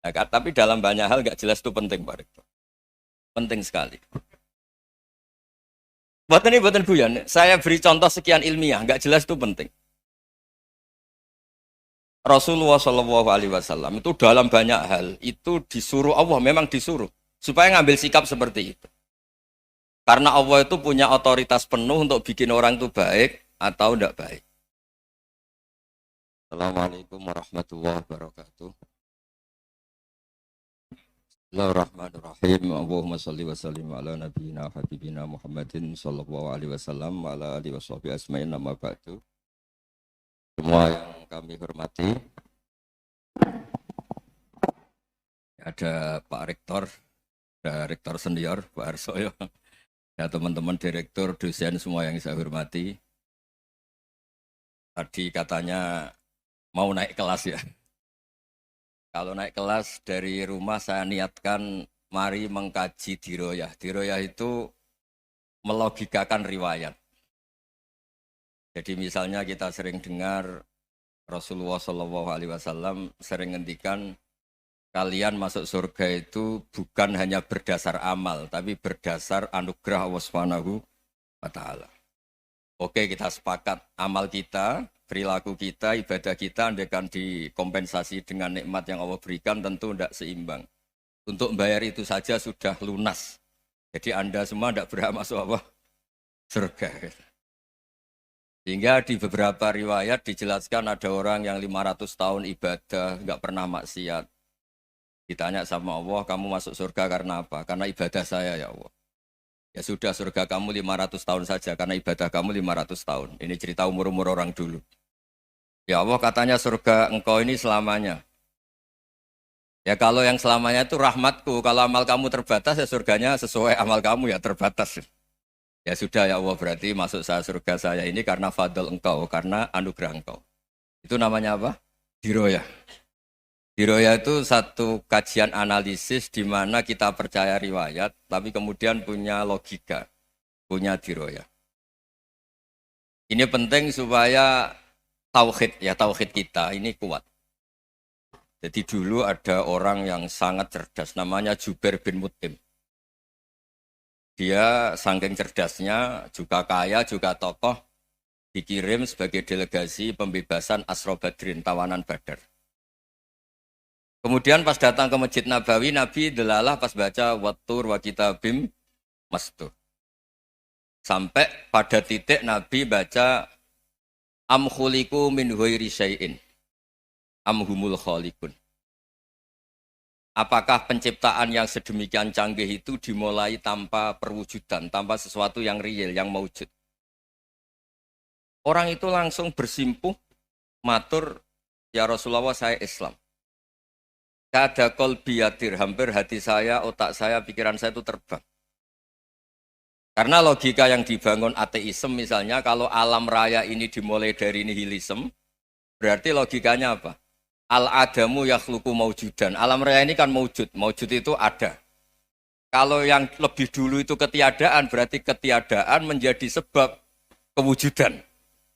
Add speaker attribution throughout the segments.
Speaker 1: Nah, tapi dalam banyak hal nggak jelas itu penting, Pak Rektor. Penting sekali. Buatan Buyan, saya beri contoh sekian ilmiah, nggak jelas itu penting. Rasulullah Shallallahu Alaihi Wasallam itu dalam banyak hal itu disuruh Allah, memang disuruh supaya ngambil sikap seperti itu. Karena Allah itu punya otoritas penuh untuk bikin orang itu baik atau tidak baik. Assalamualaikum warahmatullahi wabarakatuh. Bismillahirrahmanirrahim. Allahumma salli wa sallim ala nabiyyina habibina Muhammadin sallallahu alaihi wasallam wa ala alihi washabihi asma'in nama ba'du. Semua yang kami hormati, ada Pak Rektor, ada Rektor Senior, Pak Arsoyo, ya teman-teman direktur, dosen semua yang saya hormati. Tadi katanya mau naik kelas ya. Kalau naik kelas dari rumah saya niatkan mari mengkaji diroyah. Diroyah itu melogikakan riwayat. Jadi misalnya kita sering dengar Rasulullah Shallallahu Alaihi Wasallam sering ngendikan kalian masuk surga itu bukan hanya berdasar amal, tapi berdasar anugerah Allah Subhanahu wa Ta'ala. Oke, kita sepakat amal kita, perilaku kita, ibadah kita andaikan dikompensasi dengan nikmat yang Allah berikan tentu tidak seimbang. Untuk membayar itu saja sudah lunas. Jadi Anda semua tidak berhak masuk apa? Surga. Sehingga di beberapa riwayat dijelaskan ada orang yang 500 tahun ibadah, nggak pernah maksiat. Ditanya sama Allah, kamu masuk surga karena apa? Karena ibadah saya ya Allah. Ya sudah, surga kamu 500 tahun saja, karena ibadah kamu 500 tahun. Ini cerita umur-umur orang dulu. Ya Allah katanya surga engkau ini selamanya. Ya kalau yang selamanya itu rahmatku, kalau amal kamu terbatas ya surganya sesuai amal kamu ya terbatas. Ya sudah ya Allah, berarti masuk saya surga saya ini karena fadl engkau, karena anugerah engkau. Itu namanya apa? Diroyah. Diroyah itu satu kajian analisis di mana kita percaya riwayat, tapi kemudian punya logika, punya diroyah. Ini penting supaya tauhid kita ini kuat. Jadi dulu ada orang yang sangat cerdas, namanya Jubair bin Mut'im. Dia saking cerdasnya, juga kaya, juga tokoh, dikirim sebagai delegasi pembebasan Asra Badrin, tawanan Badar. Kemudian pas datang ke Masjid Nabawi, Nabi delalah pas baca Wattur wa kitabim mastur. Sampai pada titik Nabi baca Am khuliqu min ghairi syai'in am humul khaliqun. Apakah penciptaan yang sedemikian canggih itu dimulai tanpa perwujudan, tanpa sesuatu yang real, yang maujud? Orang itu langsung bersimpuh, matur, ya Rasulullah saya Islam. Kada qalbi yatir, hampir hati saya, otak saya, pikiran saya itu terbang. Karena logika yang dibangun ateisme misalnya, kalau alam raya ini dimulai dari nihilisme, berarti logikanya apa? Al-adamu yakhluqu maujudan. Alam raya ini kan maujud. Maujud itu ada. Kalau yang lebih dulu itu ketiadaan, berarti ketiadaan menjadi sebab kewujudan.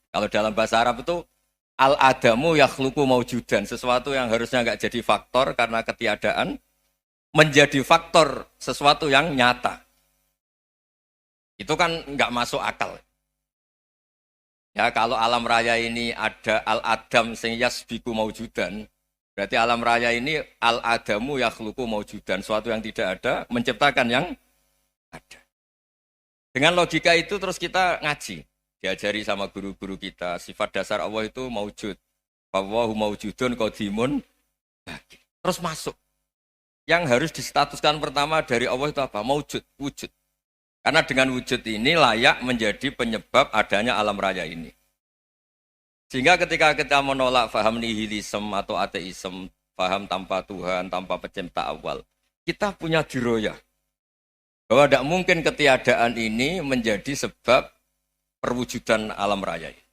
Speaker 1: Kalau dalam bahasa Arab itu al-adamu yakhluqu maujudan. Sesuatu yang harusnya nggak jadi faktor karena ketiadaan, menjadi faktor sesuatu yang nyata. Itu kan nggak masuk akal. Ya, kalau alam raya ini ada al-adam sing yasbiku maujudan, berarti alam raya ini al-adamu yakhluqu maujudan, suatu yang tidak ada menciptakan yang ada. Dengan logika itu terus kita ngaji, diajari sama guru-guru kita, sifat dasar Allah itu maujud. Wallahu maujudun qadimun. Terus masuk. Yang harus distatuskan pertama dari Allah itu apa? Maujud, wujud. Karena dengan wujud ini layak menjadi penyebab adanya alam raya ini. Sehingga ketika kita menolak faham nihilisme atau ateisme, faham tanpa Tuhan, tanpa pencipta awal, kita punya diroyah. Bahwa tidak mungkin ketiadaan ini menjadi sebab perwujudan alam raya ini.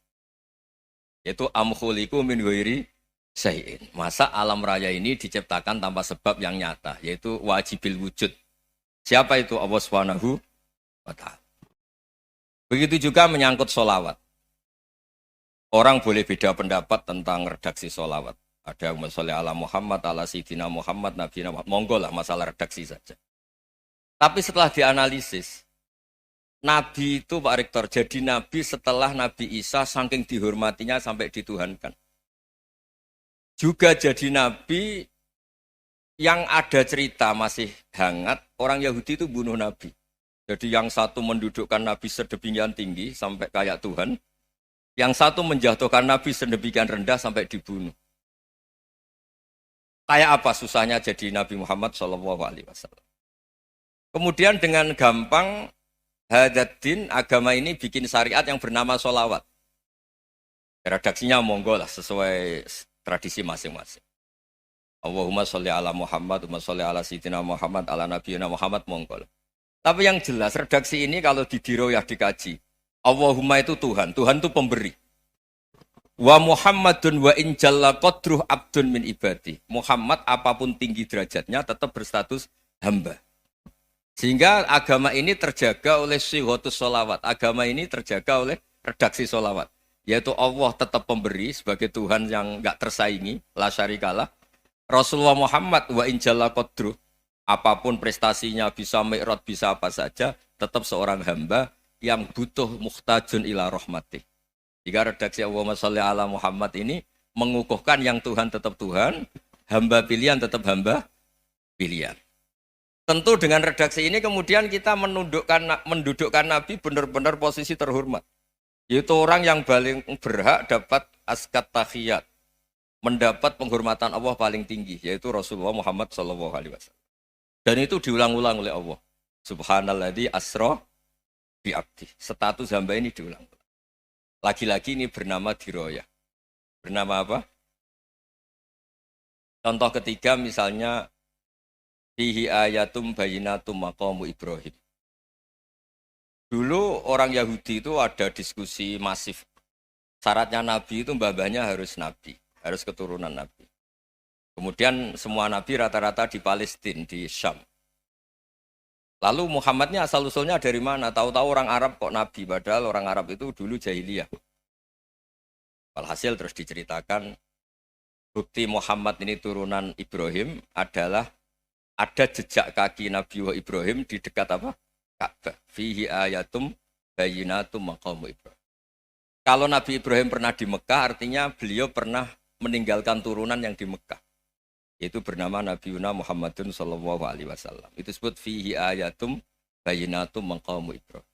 Speaker 1: Yaitu am khuliqu min ghairi syai'in. Masa alam raya ini diciptakan tanpa sebab yang nyata, yaitu wajibil wujud. Siapa itu? Allah Subhanahu wa Ta'ala. Begitu juga menyangkut sholawat. Orang boleh beda pendapat tentang redaksi sholawat. Ada masalah ala Muhammad, ala Sayyidina Muhammad, Nabi Muhammad. Monggo lah masalah redaksi saja. Tapi setelah dianalisis, Nabi itu Pak Rektor jadi Nabi setelah Nabi Isa saking dihormatinya sampai dituhankan. Juga jadi Nabi yang ada cerita masih hangat, orang Yahudi itu bunuh Nabi. Jadi yang satu mendudukkan Nabi sedemikian tinggi sampai kayak Tuhan, yang satu menjatuhkan Nabi sedemikian rendah sampai dibunuh. Kayak apa susahnya jadi Nabi Muhammad SAW. Kemudian dengan gampang Hadaddin agama ini bikin syariat yang bernama sholawat. Redaksinya monggo lah sesuai tradisi masing-masing. Allahumma sholli ala Muhammad, Allahumma sholli ala Sayyidina Muhammad, ala Nabiyina Muhammad monggo lah. Tapi yang jelas redaksi ini kalau di diroyah dikaji. Allahumma itu Tuhan, Tuhan itu pemberi. Wa Muhammadun wa in jalla qadruh abdun min ibadi. Muhammad apapun tinggi derajatnya tetap berstatus hamba. Sehingga agama ini terjaga oleh sighatus sholawat. Agama ini terjaga oleh redaksi sholawat. Yaitu Allah tetap pemberi sebagai Tuhan yang enggak tersaingi, la syarikalah. Rasulullah Muhammad wa in jalla qadruh. Apapun prestasinya bisa mi'raj, bisa apa saja, tetap seorang hamba yang butuh muhtajun ila rahmatih. Jika redaksi Allahumma sholli ala Muhammad ini mengukuhkan yang Tuhan tetap Tuhan, hamba pilihan tetap hamba pilihan. Tentu dengan redaksi ini kemudian kita mendudukkan Nabi benar-benar posisi terhormat. Yaitu orang yang paling berhak dapat askat tahiyat, mendapat penghormatan Allah paling tinggi, yaitu Rasulullah Muhammad SAW. Dan itu diulang-ulang oleh Allah. Subhanalladzi asra bi'abdi. Status hamba ini diulang. Lagi-lagi ini bernama diroyah. Bernama apa? Contoh ketiga misalnya fihi ayatum bayinatum maqamu Ibrahim. Dulu orang Yahudi itu ada diskusi masif. Syaratnya Nabi itu mbah-mbahnya harus Nabi. Harus keturunan Nabi. Kemudian semua Nabi rata-rata di Palestina, di Syam. Lalu Muhammadnya asal-usulnya dari mana? Tahu-tahu orang Arab kok Nabi, padahal orang Arab itu dulu jahiliyah. Walhasil terus diceritakan, bukti Muhammad ini turunan Ibrahim adalah ada jejak kaki Nabi Ibrahim di dekat apa? Ka'bah. Fihi ayatum bayinatum maqamu Ibrahim. Kalau Nabi Ibrahim pernah di Mekah, artinya beliau pernah meninggalkan turunan yang di Mekah. Itu bernama Nabiuna Muhammadun sallallahu alaihi wasallam. Itu disebut fihi ayatum bayinatum maqamu Ibrahim.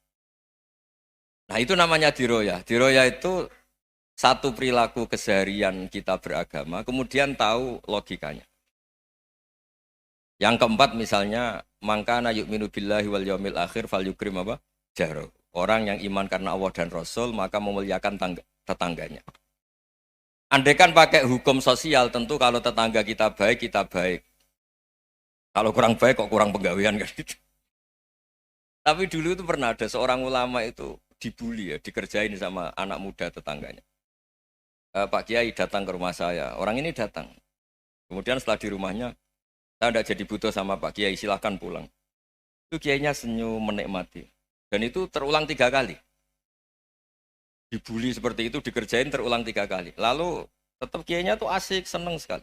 Speaker 1: Nah, itu namanya diroyah. Diroyah itu satu perilaku keseharian kita beragama, kemudian tahu logikanya. Yang keempat misalnya, mangkana yu'minu billahi wal yaumil akhir falyukrim apa? Jaro. Orang yang iman karena Allah dan Rasul, maka memuliakan tetangganya. Andaikan pakai hukum sosial, tentu kalau tetangga kita baik, kita baik. Kalau kurang baik, kok kurang penggawean kan gitu. Tapi dulu itu pernah ada seorang ulama itu dibully ya, dikerjain sama anak muda tetangganya. Pak Kiai datang ke rumah saya, orang ini datang. Kemudian setelah di rumahnya, saya tidak jadi butuh sama Pak Kiai, silahkan pulang. Itu Kiainya senyum menikmati. Dan itu terulang 3 kali. Dibully seperti itu, dikerjain terulang 3 kali. Lalu tetap Kiainya tuh asik, seneng sekali.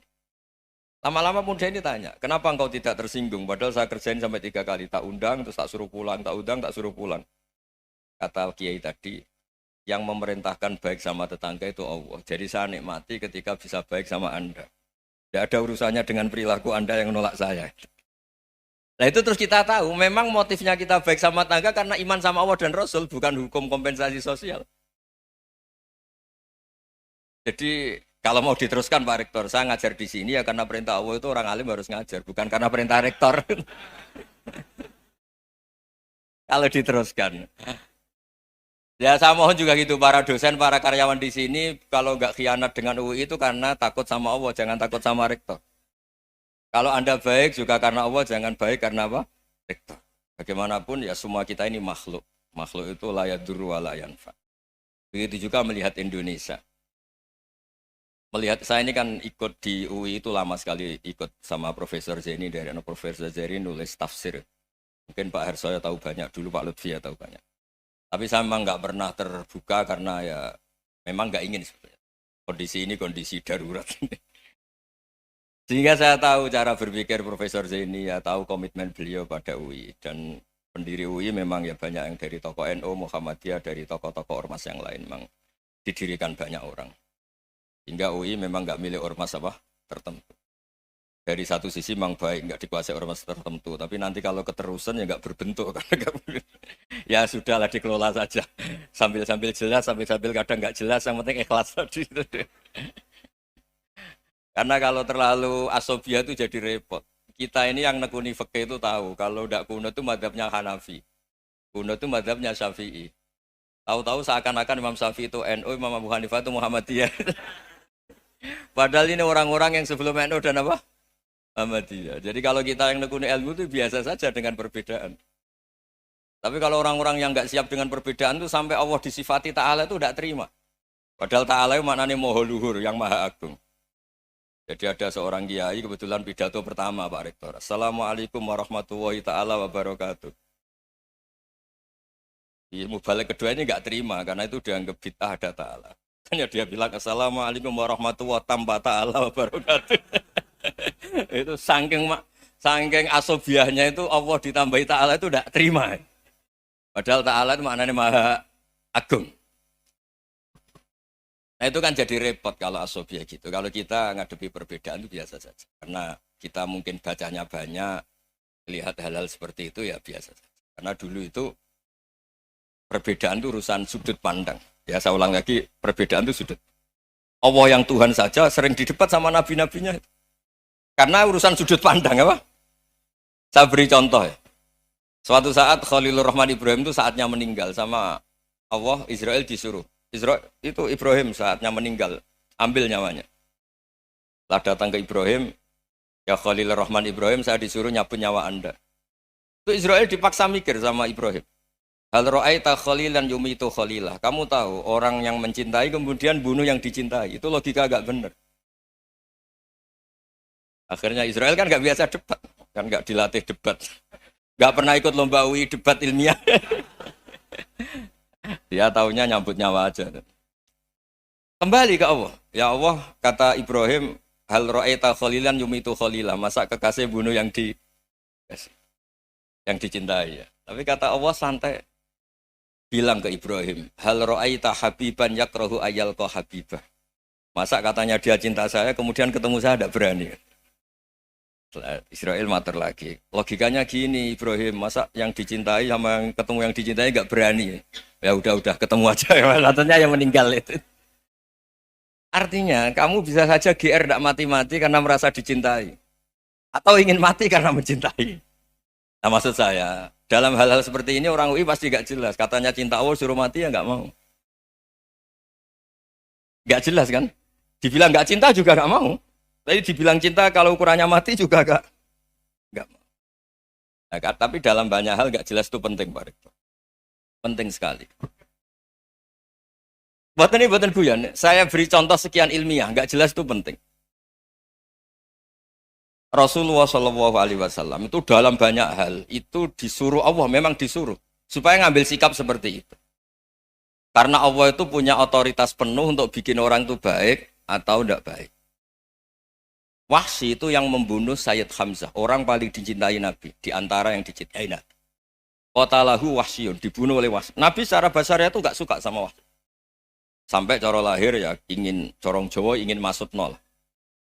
Speaker 1: Lama-lama pun dia ini tanya, kenapa engkau tidak tersinggung? Padahal saya kerjain sampai 3 kali. Tak undang, terus tak suruh pulang, tak undang, tak suruh pulang. Kata Kiai tadi, yang memerintahkan baik sama tetangga itu Allah. Jadi saya nikmati ketika bisa baik sama Anda. Tidak ada urusannya dengan perilaku Anda yang menolak saya. Nah itu terus kita tahu, memang motifnya kita baik sama tetangga karena iman sama Allah dan Rasul, bukan hukum kompensasi sosial. Jadi kalau mau diteruskan Pak Rektor, saya ngajar di sini ya karena perintah Allah itu orang alim harus ngajar, bukan karena perintah Rektor. Kalau diteruskan. Ya saya mohon juga gitu, para dosen, para karyawan di sini, kalau nggak khianat dengan UI itu karena takut sama Allah, jangan takut sama Rektor. Kalau Anda baik juga karena Allah, jangan baik karena apa? Rektor. Bagaimanapun ya semua kita ini makhluk. Makhluk itu la yadurru wa la yanfa. Begitu juga melihat Indonesia. Melihat saya ini kan ikut di UI itu lama sekali, ikut sama Profesor Zeni, dari Profesor Zeni nulis tafsir. Mungkin Pak Hersoyo tahu banyak, dulu Pak Lutfi ya tahu banyak. Tapi saya memang nggak pernah terbuka karena ya memang nggak ingin sebenarnya. Kondisi ini kondisi darurat. Sehingga saya tahu cara berpikir Profesor Zaini, ya tahu komitmen beliau pada UI. Dan pendiri UI memang ya banyak yang dari tokoh NU, Muhammadiyah, dari tokoh-tokoh ormas yang lain. Memang didirikan banyak orang. Hingga UI memang nggak milik ormas apa tertentu. Dari satu sisi memang baik, nggak dikuasai ormas tertentu. Tapi nanti kalau keterusan ya nggak berbentuk. Ya sudahlah dikelola saja. Sambil-sambil jelas, sambil-sambil kadang nggak jelas. Yang penting ikhlas tadi. Karena kalau terlalu asobia itu jadi repot. Kita ini yang nekuni fikih itu tahu. Kalau tidak kuno itu madhabnya Hanafi. Kuno itu madhabnya Syafi'i. Tahu-tahu seakan-akan Imam Syafi'i itu NU, Imam Abu Hanifah itu Muhammadiyah. Padahal ini orang-orang yang sebelum NU dan apa? Muhammadiyah. Jadi kalau kita yang nekuni ilmu itu biasa saja dengan perbedaan. Tapi kalau orang-orang yang nggak siap dengan perbedaan itu sampai Allah disifati Ta'ala itu tidak terima. Padahal Ta'ala itu maknanya Maha Luhur, yang Maha Agung. Jadi ada seorang kiai kebetulan pidato pertama Pak Rektor. Assalamualaikum warahmatullahi ta'ala wabarakatuh. Di mubalik kedua ini nggak terima karena itu dianggap bid'ah ada ta'ala. Hanya dia bilang Assalamualaikum warahmatullahi ta'ala wabarakatuh. Itu saking asobiahnya itu Allah ditambahi ta'ala itu tidak terima. Padahal ta'ala itu maknanya Maha Agung. Nah itu kan jadi repot kalau asobia gitu. Kalau kita ngadepi perbedaan itu biasa saja. Karena kita mungkin bacanya banyak, lihat hal-hal seperti itu ya biasa saja. Karena dulu itu perbedaan itu urusan sudut pandang. Ya saya ulang lagi, perbedaan itu sudut. Allah yang Tuhan saja sering didebat sama nabi-nabinya. Karena urusan sudut pandang apa? Saya beri contoh ya. Suatu saat Khalilur Rahman Ibrahim itu saatnya meninggal sama Allah, Israel disuruh. Israel itu Ibrahim saatnya meninggal, ambil nyawanya. Lah datang ke Ibrahim, ya Khalilur Rahman Ibrahim, saya disuruh nyabut nyawa Anda. Itu Israel dipaksa mikir sama Ibrahim. Hal ra'aita khalilan yumitu khalilah. Kamu tahu orang yang mencintai kemudian bunuh yang dicintai. Itu logika agak benar. Akhirnya Israel kan nggak biasa debat, kan nggak dilatih debat, nggak pernah ikut lomba UI debat ilmiah. Dia taunya nyambut nyawa aja. Kembali ke Allah. Ya Allah, kata Ibrahim, hal ra'aita khalilan yumitu khalilah. Masa kekasih bunuh yang dicintai ya. Tapi kata Allah santai. Bilang ke Ibrahim, hal ra'aita habiban yakrahu ayyalqa habibah. Masa katanya dia cinta saya, kemudian ketemu saya tidak berani. Israel mater lagi. Logikanya gini Ibrahim, masa yang dicintai sama yang ketemu yang dicintai nggak berani. Ya udah ketemu aja. Katanya yang meninggal itu. Artinya kamu bisa saja GR tidak mati-mati karena merasa dicintai. Atau ingin mati karena mencintai. Nah maksud saya, dalam hal-hal seperti ini orang UI pasti nggak jelas. Katanya cinta Allah suruh mati ya nggak mau. Nggak jelas kan? Dibilang nggak cinta juga nggak mau. Tapi dibilang cinta kalau ukurannya mati juga nggak mau. Nah, tapi dalam banyak hal nggak jelas itu penting Pak Rektor. Penting sekali. Buatan guyon. Saya beri contoh sekian ilmiah, nggak jelas itu penting. Rasulullah SAW itu dalam banyak hal itu disuruh Allah, memang disuruh supaya ngambil sikap seperti itu. Karena Allah itu punya otoritas penuh untuk bikin orang itu baik atau tidak baik. Wahsy itu yang membunuh Sayyid Hamzah, orang paling dicintai Nabi, di antara yang dicintai Nabi. Qatalahu Wahsyun, dibunuh oleh Wahsy. Nabi secara basarnya itu nggak suka sama Wahsy. Sampai cara lahir ya ingin corong Jawa ingin masuk nol.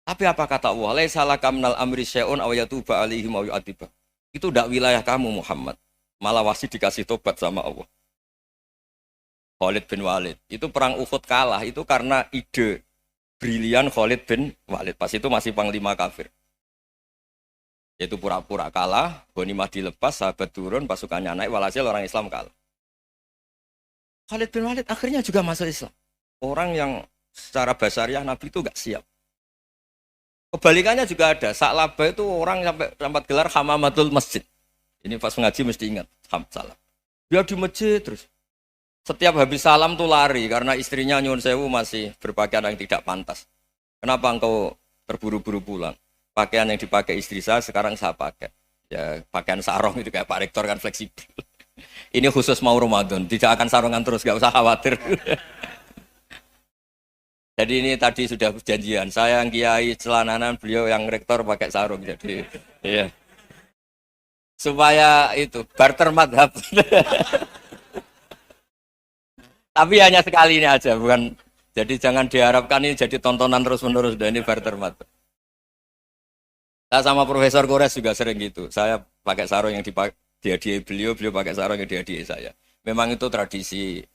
Speaker 1: Tapi apa kata Allah? Laisa laka minal amri syai'un aw yatuba alaihim aw yu'adzibah. Itu tidak wilayah kamu Muhammad. Malah Wahsy dikasih tobat sama Allah. Khalid bin Walid, itu perang Uhud kalah itu karena ide brilian Khalid bin Walid. Pas itu masih panglima kafir. Yaitu pura-pura kalah, ghanimah dilepas, sahabat turun, pasukannya naik, walhasil orang Islam kalah. Khalid bin Walid akhirnya juga masuk Islam. Orang yang secara basariah Nabi itu gak siap. Kebalikannya juga ada. Sa'labah itu orang sampai sempat gelar Hamamatul Masjid. Ini pas ngaji mesti ingat. Salam. Dia di masjid terus. Setiap habis salam tuh lari karena istrinya nyuwun sewu masih berpakaian yang tidak pantas. Kenapa engkau terburu-buru pulang? Pakaian yang dipakai istri saya sekarang saya pakai. Ya pakaian sarung itu kayak Pak Rektor kan fleksibel. Ini khusus mau Ramadan, tidak akan sarungan terus, gak usah khawatir. Jadi ini tadi sudah perjanjian. Saya yang kiai celananan, beliau yang rektor pakai sarung. Jadi iya. Supaya itu barter madhab. Tapi hanya sekali ini aja, bukan. Jadi jangan diharapkan ini jadi tontonan terus-menerus. Dan ini barter madhab. Saya sama Profesor Kores juga sering gitu. Saya pakai sarung yang dihadiahi beliau, beliau pakai sarung yang dihadiahi saya. Memang itu tradisi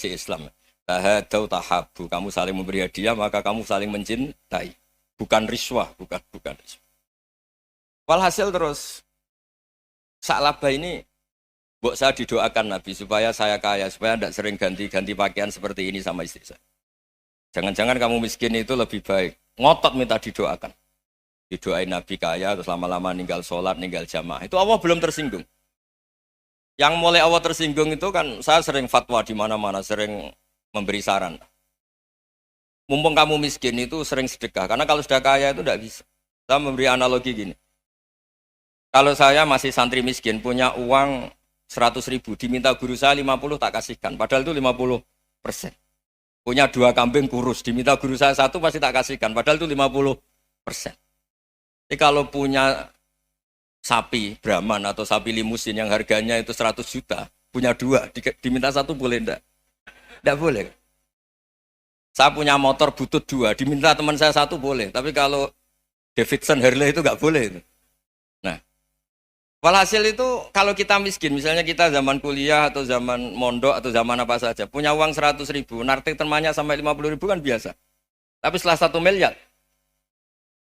Speaker 1: Islam. Tahadau tahabu, kamu saling memberi hadiah maka kamu saling mencintai. Bukan riswah, bukan riswah. Walhasil terus Sa'labah ini mbok saya didoakan Nabi supaya saya kaya, supaya tidak sering ganti-ganti pakaian seperti ini sama istri saya. Jangan-jangan kamu miskin itu lebih baik. Ngotot minta didoakan. Didoain Nabi kaya, terus lama-lama ninggal sholat, ninggal jamaah. Itu Allah belum tersinggung. Yang mulai Allah tersinggung itu kan saya sering fatwa di mana-mana, sering memberi saran. Mumpung kamu miskin itu sering sedekah. Karena kalau sudah kaya itu tidak bisa. Saya memberi analogi gini. Kalau saya masih santri miskin, punya uang 100.000, diminta guru saya 50 tak kasihkan. Padahal itu 50%. Punya 2 kambing kurus, diminta guru saya 1 pasti tak kasihkan. Padahal itu 50%. Jadi kalau punya sapi Brahman atau sapi limusin yang harganya itu 100 juta, punya 2, diminta 1 boleh enggak? Enggak boleh. Saya punya motor butut 2, diminta teman saya 1 boleh. Tapi kalau Davidson Harley itu enggak boleh. Itu. Nah, walhasil itu kalau kita miskin, misalnya kita zaman kuliah atau zaman mondok atau zaman apa saja, punya uang 100.000, nartik temannya sampai 50.000 kan biasa. Tapi setelah 1 miliar,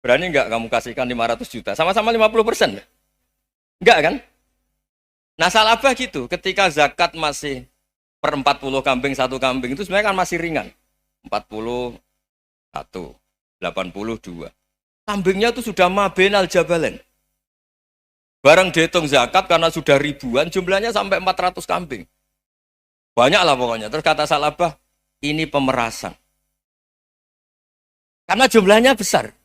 Speaker 1: berani enggak kamu kasihkan 500 juta? Sama-sama 50%. Enggak kan? Nah Sa'labah gitu, ketika zakat masih per 40 kambing, 1 kambing itu sebenarnya kan masih ringan. 41, 82. Kambingnya itu sudah mabenal jabalen. Barang dihitung zakat karena sudah ribuan, jumlahnya sampai 400 kambing. Banyak lah pokoknya. Terus kata Sa'labah, ini pemerasan. Karena jumlahnya besar.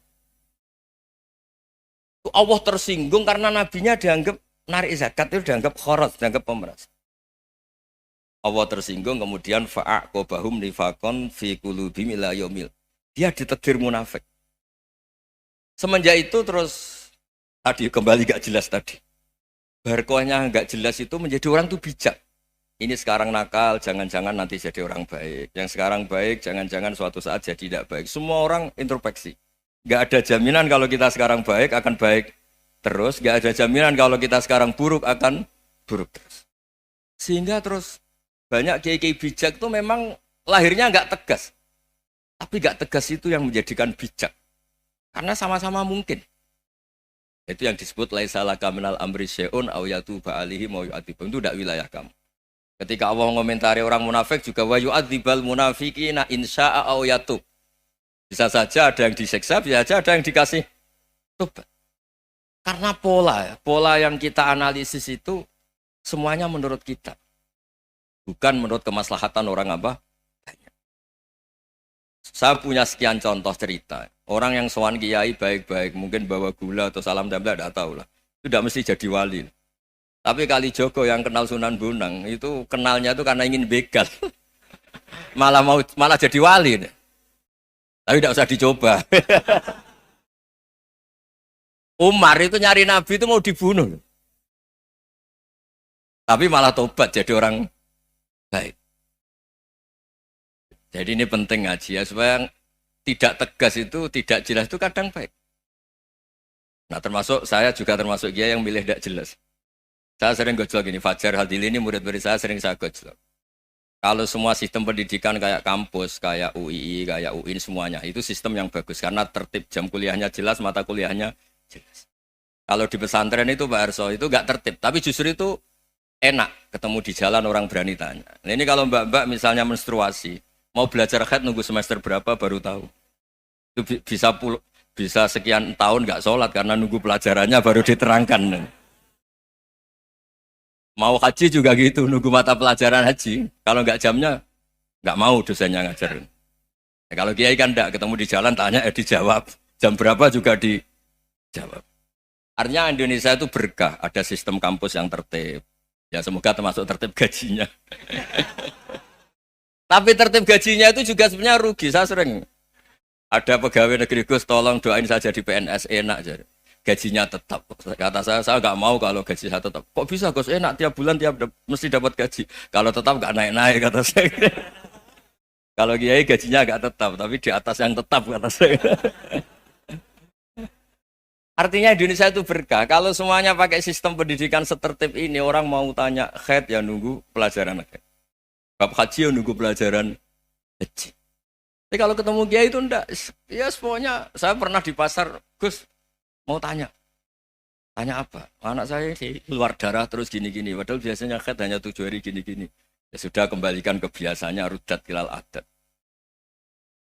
Speaker 1: Allah tersinggung karena nabinya dianggap narik zakat itu dianggap kharat, dianggap pemeras. Allah tersinggung kemudian fa'aqobahum nifakon fi qulubihim ila yaumil. Dia ditegur munafik. Semenjak itu terus tadi kembali gak jelas tadi. Barkohnya gak jelas itu menjadi orang tuh bijak. Ini sekarang nakal, jangan-jangan nanti jadi orang baik. Yang sekarang baik, jangan-jangan suatu saat jadi tidak baik. Semua orang introspeksi. Gak ada jaminan kalau kita sekarang baik akan baik terus. Gak ada jaminan kalau kita sekarang buruk akan buruk terus. Sehingga terus banyak kiai-kiai bijak itu memang lahirnya gak tegas. Tapi gak tegas itu yang menjadikan bijak. Karena sama-sama mungkin. Itu yang disebut laisa laka minal amri syai'un aw yatuba alihi mau yu'adzibum. Itu tidak wilayah kamu. Ketika Allah mengomentari orang munafik juga wa yu'adzibal munafiqina insya'a aw yatub. Bisa saja ada yang disiksa, bisa saja ada yang dikasih tobat. Karena pola yang kita analisis itu semuanya menurut kita. Bukan menurut kemaslahatan orang apa? Banyak. Saya punya sekian contoh cerita. Orang yang sowan kiai baik-baik, mungkin bawa gula atau salam tempel, tidak tahu lah. Itu tidak mesti jadi wali. Tapi Kali Joko yang kenal Sunan Bonang, itu kenalnya itu karena ingin begal. malah jadi wali. Tapi tidak usah dicoba. Umar itu nyari Nabi itu mau dibunuh. Tapi malah tobat jadi orang baik. Jadi ini penting ngaji ya, supaya tidak tegas itu, tidak jelas itu kadang baik. Nah termasuk saya juga termasuk dia yang milih tidak jelas. Saya sering gojlok ini, Fajar Hadili ini murid-murid saya sering saya gojlok. Kalau semua sistem pendidikan kayak kampus, kayak UII, kayak UIN semuanya, itu sistem yang bagus. Karena tertib jam kuliahnya jelas, mata kuliahnya jelas. Kalau di pesantren itu Pak Arso, itu nggak tertib. Tapi justru itu enak, ketemu di jalan orang berani tanya. Nah ini kalau mbak-mbak misalnya menstruasi, mau belajar haid nunggu semester berapa baru tahu. Itu bisa sekian tahun nggak sholat karena nunggu pelajarannya baru diterangkan. Mau haji juga gitu, nunggu mata pelajaran haji. Kalau nggak jamnya, nggak mau dosennya ngajarin. Ya, kalau kiai kan enggak, ketemu di jalan, tanya, dijawab. Jam berapa juga dijawab. Artinya Indonesia itu berkah, ada sistem kampus yang tertib. Ya semoga termasuk tertib gajinya. Tapi tertib gajinya itu juga sebenarnya rugi. Saya sering Ada pegawai negeri Gus, tolong doain saja di PNS enak jadi. Gajinya tetap. Kata saya nggak mau kalau gaji saya tetap. Kok bisa Gus enak tiap bulan mesti dapat gaji. Kalau tetap nggak naik-naik kata saya. Kalau kiai gajinya nggak tetap, tapi di atas yang tetap kata saya. Artinya Indonesia itu berkah. Kalau semuanya pakai sistem pendidikan setertib ini, orang mau tanya khaid ya nunggu pelajaran khaid. Bab haji ya nunggu pelajaran haji. Tapi kalau ketemu kiai itu enggak. Ya pokoknya saya pernah di pasar, Gus mau tanya. Tanya apa? Anak saya ini keluar darah terus gini-gini. Padahal biasanya khaid hanya 7 hari gini-gini. Ya sudah kembalikan ke biasanya rudat ilal adat.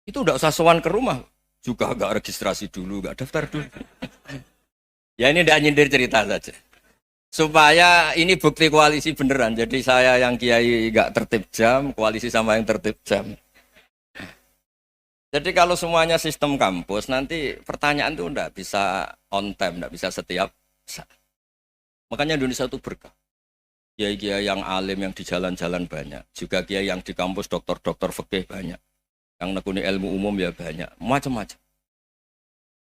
Speaker 1: Itu enggak usah sowan ke rumah. Juga enggak registrasi dulu, enggak daftar dulu. Ya ini enggak nyindir cerita saja. Supaya ini bukti koalisi beneran. Jadi saya yang kiai enggak tertib jam, koalisi sama yang tertib jam. Jadi kalau semuanya sistem kampus, nanti pertanyaan itu enggak bisa on time, enggak bisa setiap saat. Makanya Indonesia itu berkah. Kiai-kiai yang alim yang di jalan-jalan banyak. Juga kiai yang di kampus dokter-dokter fikih banyak. Yang nekuni ilmu umum ya banyak. Macam-macam.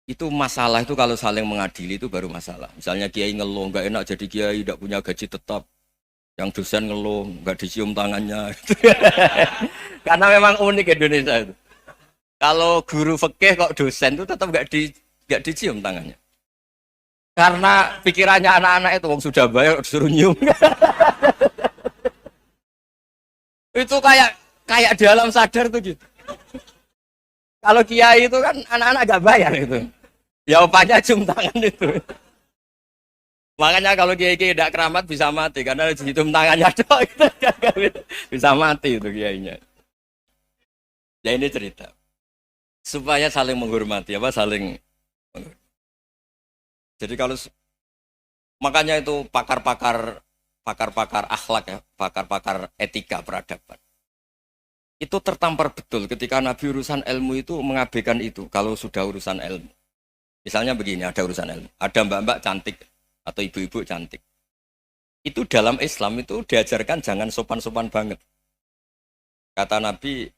Speaker 1: Itu masalah itu kalau saling mengadili itu baru masalah. Misalnya kiai ngeluh, enggak enak jadi kiai, enggak punya gaji tetap. Yang dosen ngeluh, enggak dicium tangannya. Karena memang unik Indonesia itu. Kalau guru fikih kok dosen itu tetap enggak dicium tangannya. Karena pikirannya anak-anak itu wong sudah bayar disuruh nyium. Itu kayak di alam sadar tuh gitu. Kalau kiai itu kan anak-anak gak bayar itu. Ya opanya cium tangan itu. Makanya kalau kiai tidak keramat bisa mati karena cium tangannya doang itu bisa mati itu kiainya. Ya ini cerita. Supaya saling menghormati saling menghormati. Jadi kalau makanya itu pakar-pakar akhlak ya, pakar-pakar etika peradaban. Itu tertampar betul ketika Nabi urusan ilmu itu mengabaikan itu kalau sudah urusan ilmu. Misalnya begini, ada urusan ilmu, ada mbak-mbak cantik atau ibu-ibu cantik. Itu dalam Islam itu diajarkan jangan sopan-sopan banget. Kata Nabi,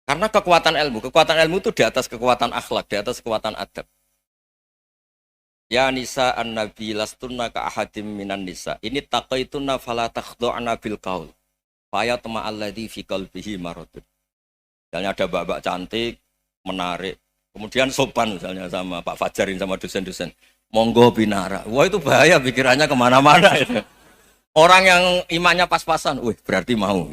Speaker 1: karena kekuatan ilmu itu di atas kekuatan akhlak, di atas kekuatan adab. Ya nisa an-nabi lastunna ka ahadim minan nisa. Ini taqaitunna fala takhdu'na bil qaul. Fa yatma alladhi fi qalbihi maradun. Misalnya ada mbak-mbak cantik, menarik. Kemudian sopan misalnya sama Pak Fajarin sama dosen-dosen. Monggo binara. Wah itu bahaya pikirannya kemana-mana itu. Orang yang imannya pas-pasan, berarti mau.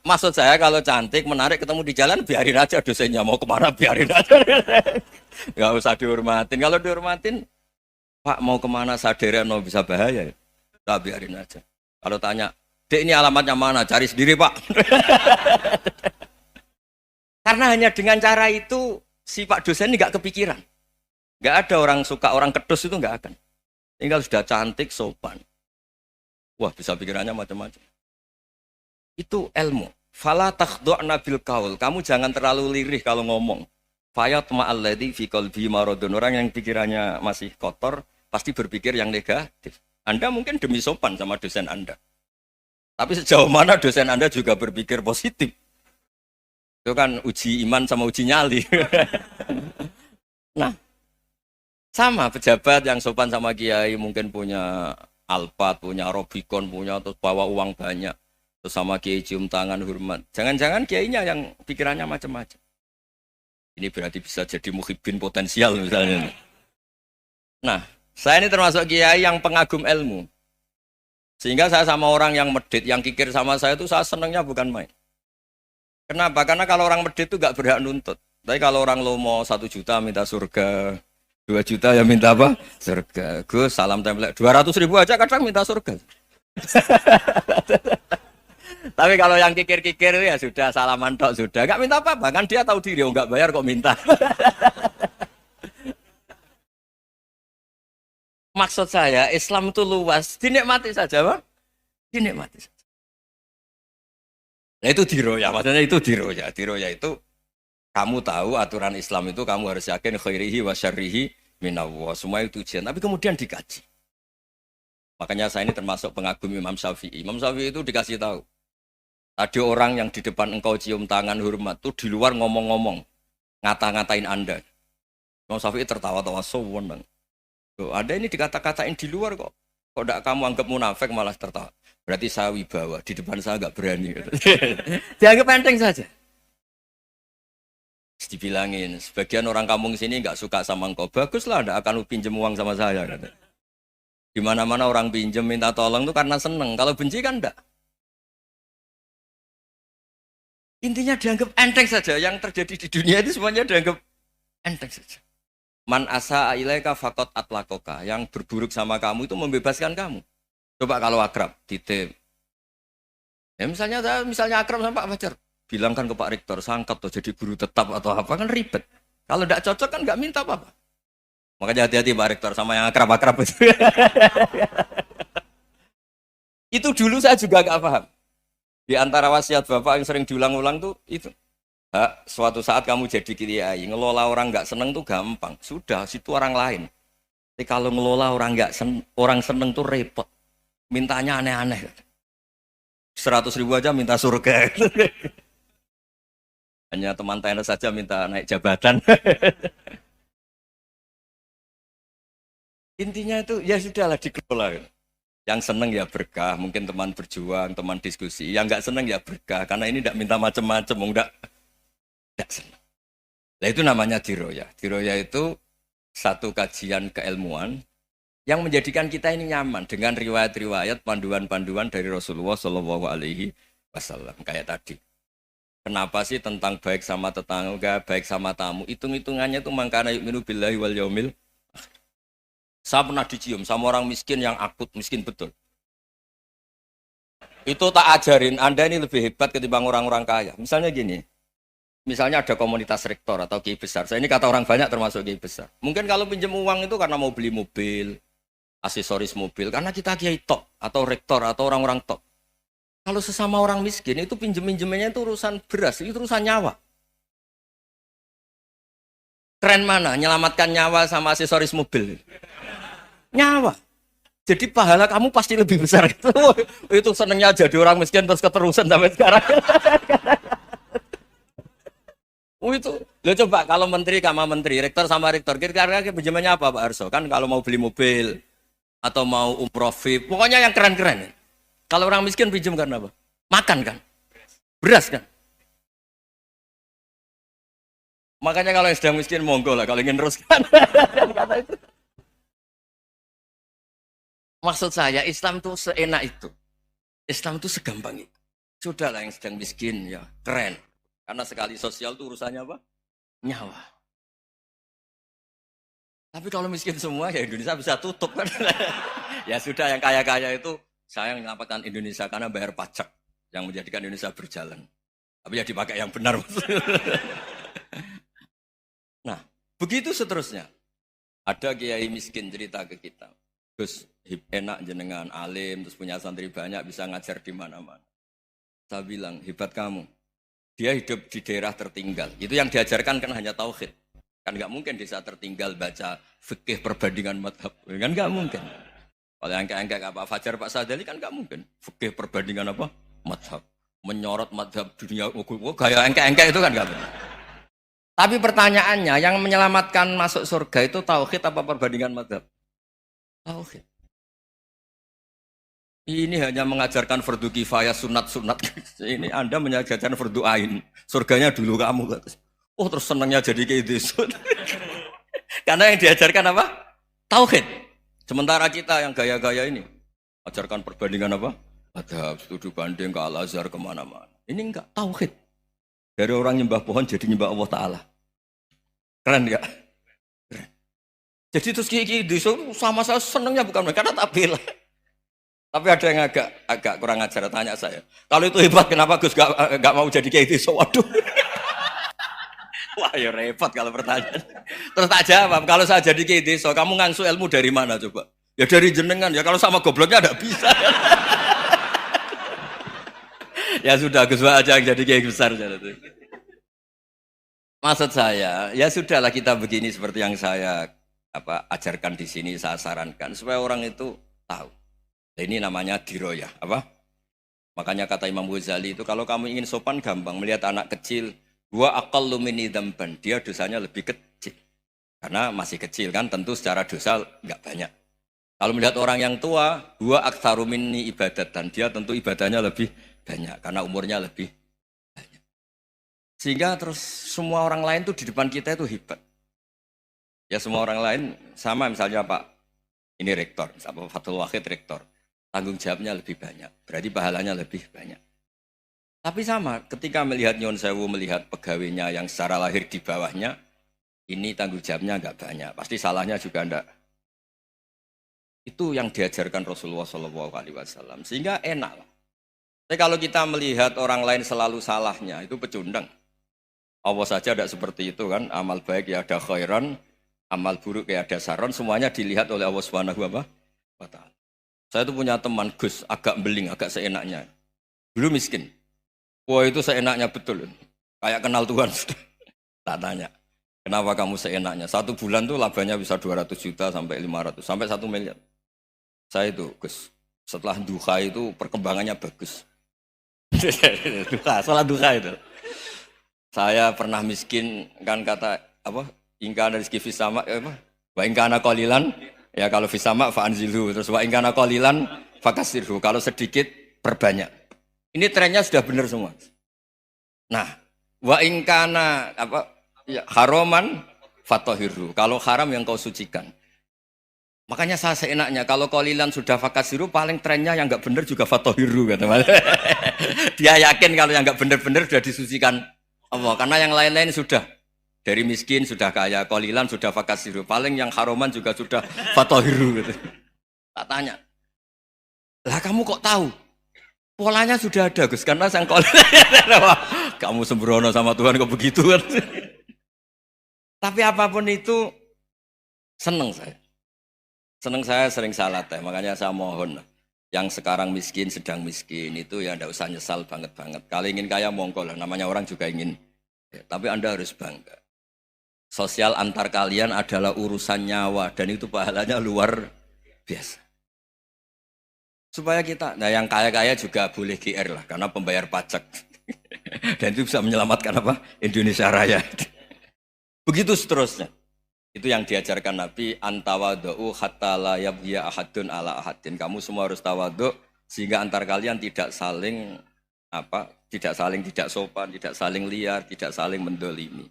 Speaker 1: Maksud saya kalau cantik, menarik ketemu di jalan biarin aja dosennya mau kemana biarin aja. Gak usah dihormatin. Kalau dihormatin, Pak mau kemana sadereno bisa bahaya. Nah, biarin aja. Kalau tanya, Dek ini alamatnya mana? Cari sendiri Pak. Karena hanya dengan cara itu si Pak dosen ini gak kepikiran. Gak ada orang suka orang kedus itu gak akan. Tinggal sudah cantik, sopan. Wah bisa pikirannya macam-macam. Itu ilmu. Fala takhdu'na bil qaul. Kamu jangan terlalu lirih kalau ngomong. Fayat ma'alladhi fi qalbi maradun. Orang yang pikirannya masih kotor pasti berpikir yang negatif. Anda mungkin demi sopan sama dosen Anda. Tapi sejauh mana dosen Anda juga berpikir positif. Itu kan uji iman sama uji nyali. Nah, sama pejabat yang sopan sama kiai mungkin punya Alphard, punya Robicon, punya terus bawa uang banyak. Terus sama kiai cium tangan hormat. Jangan-jangan kiainya yang pikirannya macam-macam. Ini berarti bisa jadi muhibbin potensial misalnya. Nah, saya ini termasuk kiai yang pengagum ilmu. Sehingga saya sama orang yang medit, yang kikir sama saya itu saya senangnya bukan main. Kenapa? Karena kalau orang medit itu gak berhak nuntut. Tapi kalau orang lomo 1 juta minta surga, 2 juta ya minta apa? Surga. Gus, salam template. 200.000 aja kadang minta surga. Tapi kalau yang kikir-kikir ya sudah salaman tok sudah. Gak minta apa-apa. Kan dia tahu diri, gak bayar kok minta. Maksud saya, Islam itu luas. Dinikmati saja, Pak. Dinikmati saja. Nah itu diroya, maksudnya itu diroya. Diroya itu, kamu tahu aturan Islam itu kamu harus yakin khairihi wa syarrihi minallah. Semua itu ujian, tapi kemudian dikaji. Makanya saya ini termasuk pengagum Imam Syafi'i. Imam Syafi'i itu dikasih tahu. Tadi orang yang di depan engkau cium tangan hormat tuh di luar ngomong-ngomong, ngata-ngatain Anda. Imam Syafi'i tertawa-tawa sewenang. Loh, ada ini dikata-katain di luar kok. Kok tidak kamu anggap munafik malah tertawa. Berarti saya wibawa, di depan saya nggak berani. Dianggap enteng saja. Dibilangin, sebagian orang kampung sini nggak suka sama engkau. Baguslah, tidak akan pinjam uang sama saya. Di mana-mana orang pinjam minta tolong tuh karena seneng. Kalau benci kan enggak. Intinya dianggap enteng saja. Yang terjadi di dunia itu semuanya dianggap enteng saja. Man asa ilaika faqat atlakoka. Yang berburuk sama kamu itu membebaskan kamu. Coba kalau akrab, titip. Ya misalnya akrab sama Pak Fajar. Bilangkan ke Pak Rektor, sangkat atau jadi guru tetap atau apa, kan ribet. Kalau tidak cocok kan nggak minta apa-apa. Makanya hati-hati Pak Rektor sama yang akrab-akrab itu. Itu dulu saya juga nggak paham. Di antara wasiat Bapak yang sering diulang-ulang tuh itu. Suatu saat kamu jadi kiai, ngelola orang nggak seneng tuh gampang. Sudah, situ orang lain. Tapi kalau ngelola orang nggak orang seneng tuh repot. Mintanya aneh-aneh. 100.000 aja minta surga. Hanya teman tenis saja minta naik jabatan. Intinya itu ya sudahlah dikelola. Yang seneng ya berkah, mungkin teman berjuang, teman diskusi. Yang nggak seneng ya berkah, karena ini tidak minta macam-macam, tidak seneng. Nah itu namanya diroya. Diroya itu satu kajian keilmuan yang menjadikan kita ini nyaman dengan riwayat-riwayat, panduan-panduan dari Rasulullah Shallallahu Alaihi Wasallam. Kayak tadi. Kenapa sih tentang baik sama tetangga, baik sama tamu? Hitung-hitungannya itu mangkana yu'minu billahi wal yaumil. Saya pernah dicium sama orang miskin yang akut, miskin betul. Itu tak ajarin, Anda ini lebih hebat ketimbang orang-orang kaya. Misalnya gini, misalnya ada komunitas rektor atau kiai besar. Saya ini kata orang banyak termasuk kiai besar. Mungkin kalau pinjam uang itu karena mau beli mobil, aksesoris mobil, karena kita kiai top atau rektor atau orang-orang top. Kalau sesama orang miskin itu pinjem-pinjemannya itu urusan beras, itu urusan nyawa. Keren mana? Nyelamatkan nyawa sama aksesoris mobil. Nyawa. Jadi pahala kamu pasti lebih besar itu. Itu senengnya jadi orang miskin terus keterusan sampai sekarang. Itu. Lo coba kalau menteri sama menteri, rektor sama rektor, kira-kira pinjamannya apa Pak Arso? Kan kalau mau beli mobil atau mau umroh VIP, pokoknya yang keren-keren. Kalau orang miskin pinjam karena apa? Makan kan? Beras kan? Makanya kalau yang sedang miskin monggo lah, kalau ingin teruskan. Kata itu. Maksud saya Islam itu seenak itu. Islam itu segampang itu. Sudahlah yang sedang miskin ya keren. Karena sekali sosial itu urusannya apa? Nyawa. Tapi kalau miskin semua ya Indonesia bisa tutup kan. Ya sudah yang kaya-kaya itu saya menyelamatkan Indonesia karena bayar pajak yang menjadikan Indonesia berjalan. Tapi ya dipakai yang benar. Nah, begitu seterusnya. Ada kiai miskin cerita ke kita. Terus enak jenengan alim, terus punya santri banyak, bisa ngajar di mana-mana. Saya bilang, hebat kamu. Dia hidup di daerah tertinggal. Itu yang diajarkan kan hanya tauhid. Kan nggak mungkin desa tertinggal baca fikih perbandingan madhab. Kan nggak mungkin. Kalau yang kayak Pak Fajar, Pak Sadali kan nggak mungkin. Fikih perbandingan apa? Madhab. Menyorot madhab dunia. Gaya engkek-engkek itu kan nggak benar. Tapi pertanyaannya, yang menyelamatkan masuk surga itu tauhid apa perbandingan madhab? Tauhid. Ini hanya mengajarkan fardu kifayah sunat-sunat. Ini Anda mengajarkan fardu ain. Surganya dulu kamu. Oh terus senangnya jadi kayak gitu. Karena yang diajarkan apa? Tauhid. Sementara kita yang gaya-gaya ini. Ajarkan perbandingan apa? Madhab, studi banding ke Al-Azhar kemana-mana. Ini enggak, tauhid. Dari orang nyembah pohon jadi nyembah Allah Ta'ala. Keren enggak? Keren. Jadi terus kayak gitu sama saya senangnya bukan mereka, karena tak bela. Tapi ada yang agak kurang ajar, tanya saya. Kalau itu hebat, kenapa Gus gak mau jadi kayak gitu? Waduh. Wah ya repot kalau pertanyaan. Terus tak jawab, kalau saya jadi kayak gitu, kamu ngangsu ilmu dari mana coba? Ya dari jenengan, ya kalau sama gobloknya tidak bisa. Ya sudah, Gus aja yang jadi kayak besar. Maksud saya, ya sudahlah kita begini seperti yang saya ajarkan di sini, saya sarankan supaya orang itu tahu. Ini namanya diroyah, apa? Makanya kata Imam Ghazali itu kalau kamu ingin sopan gampang melihat anak kecil, dua aqallu minni dzamban, dia dosanya lebih kecil. Karena masih kecil kan tentu secara dosa enggak banyak. Kalau melihat orang yang tua, dua aktsaru minni ibadatan, dia tentu ibadahnya lebih banyak karena umurnya lebih banyak. Sehingga terus semua orang lain tuh di depan kita itu hebat. Ya semua orang lain sama misalnya Pak ini rektor, Pak Fathul Wahid rektor. Tanggung jawabnya lebih banyak, berarti pahalanya lebih banyak. Tapi sama, ketika melihat Nyon Sewu, melihat pegawainya yang secara lahir di bawahnya, ini tanggung jawabnya enggak banyak, pasti salahnya juga enggak. Itu yang diajarkan Rasulullah SAW, sehingga enak lah. Tapi kalau kita melihat orang lain selalu salahnya, itu pecundang. Allah saja tidak seperti itu kan, amal baik ya ada khairan, amal buruk ya ada saron, semuanya dilihat oleh Allah Subhanahu wa Ta'ala. Saya itu punya teman Gus, agak beling, agak seenaknya. Dulu miskin. Wah itu seenaknya betul. Kayak kenal Tuhan. Tak tanya, kenapa kamu seenaknya? 1 bulan tuh labanya bisa 200 juta sampai 500, sampai 1 miliar. Saya itu Gus, setelah duha itu perkembangannya bagus. Duha, salah duha itu. Saya pernah miskin, kan kata, apa, ingkana rizki fisama, apa, wa ingkana qalilan, ya kalau fisama fa'anzilhu, terus wa ingkana qalilan fakasirhu, kalau sedikit perbanyak. Ini trennya sudah benar semua. Nah, wa ingkana apa ya, haroman fatohiru, kalau haram yang kau sucikan. Makanya saya seenaknya, kalau qalilan sudah fakasiru, paling trennya yang enggak benar juga fatohiru kata Mas. Dia yakin kalau yang enggak benar-benar sudah disucikan Allah, karena yang lain-lain sudah. Dari miskin sudah kaya, qalilan sudah fakasiru, paling yang haroman juga sudah fatohiru gitu. Tak tanya, lah kamu kok tahu? Polanya sudah ada Gus, karena sang qalilan. Kamu sembrono sama Tuhan kok begitu kan? Tapi apapun itu seneng saya. Seneng saya sering salah teh, makanya saya mohon yang sekarang miskin, sedang miskin itu ya tidak usah nyesal banget-banget. Kalau ingin kaya monggo lah, namanya orang juga ingin. Ya, tapi Anda harus bangga. Sosial antar kalian adalah urusan nyawa dan itu pahalanya luar biasa. Supaya kita, nah yang kaya-kaya juga boleh GR lah karena pembayar pajak. Dan itu bisa menyelamatkan apa? Indonesia Raya. Begitu seterusnya. Itu yang diajarkan Nabi, antawadhu hatta la yabghiya ahadun ala ahadin. Kamu semua harus tawadhu sehingga antar kalian tidak saling tidak sopan, tidak saling liar, tidak saling mendolimi.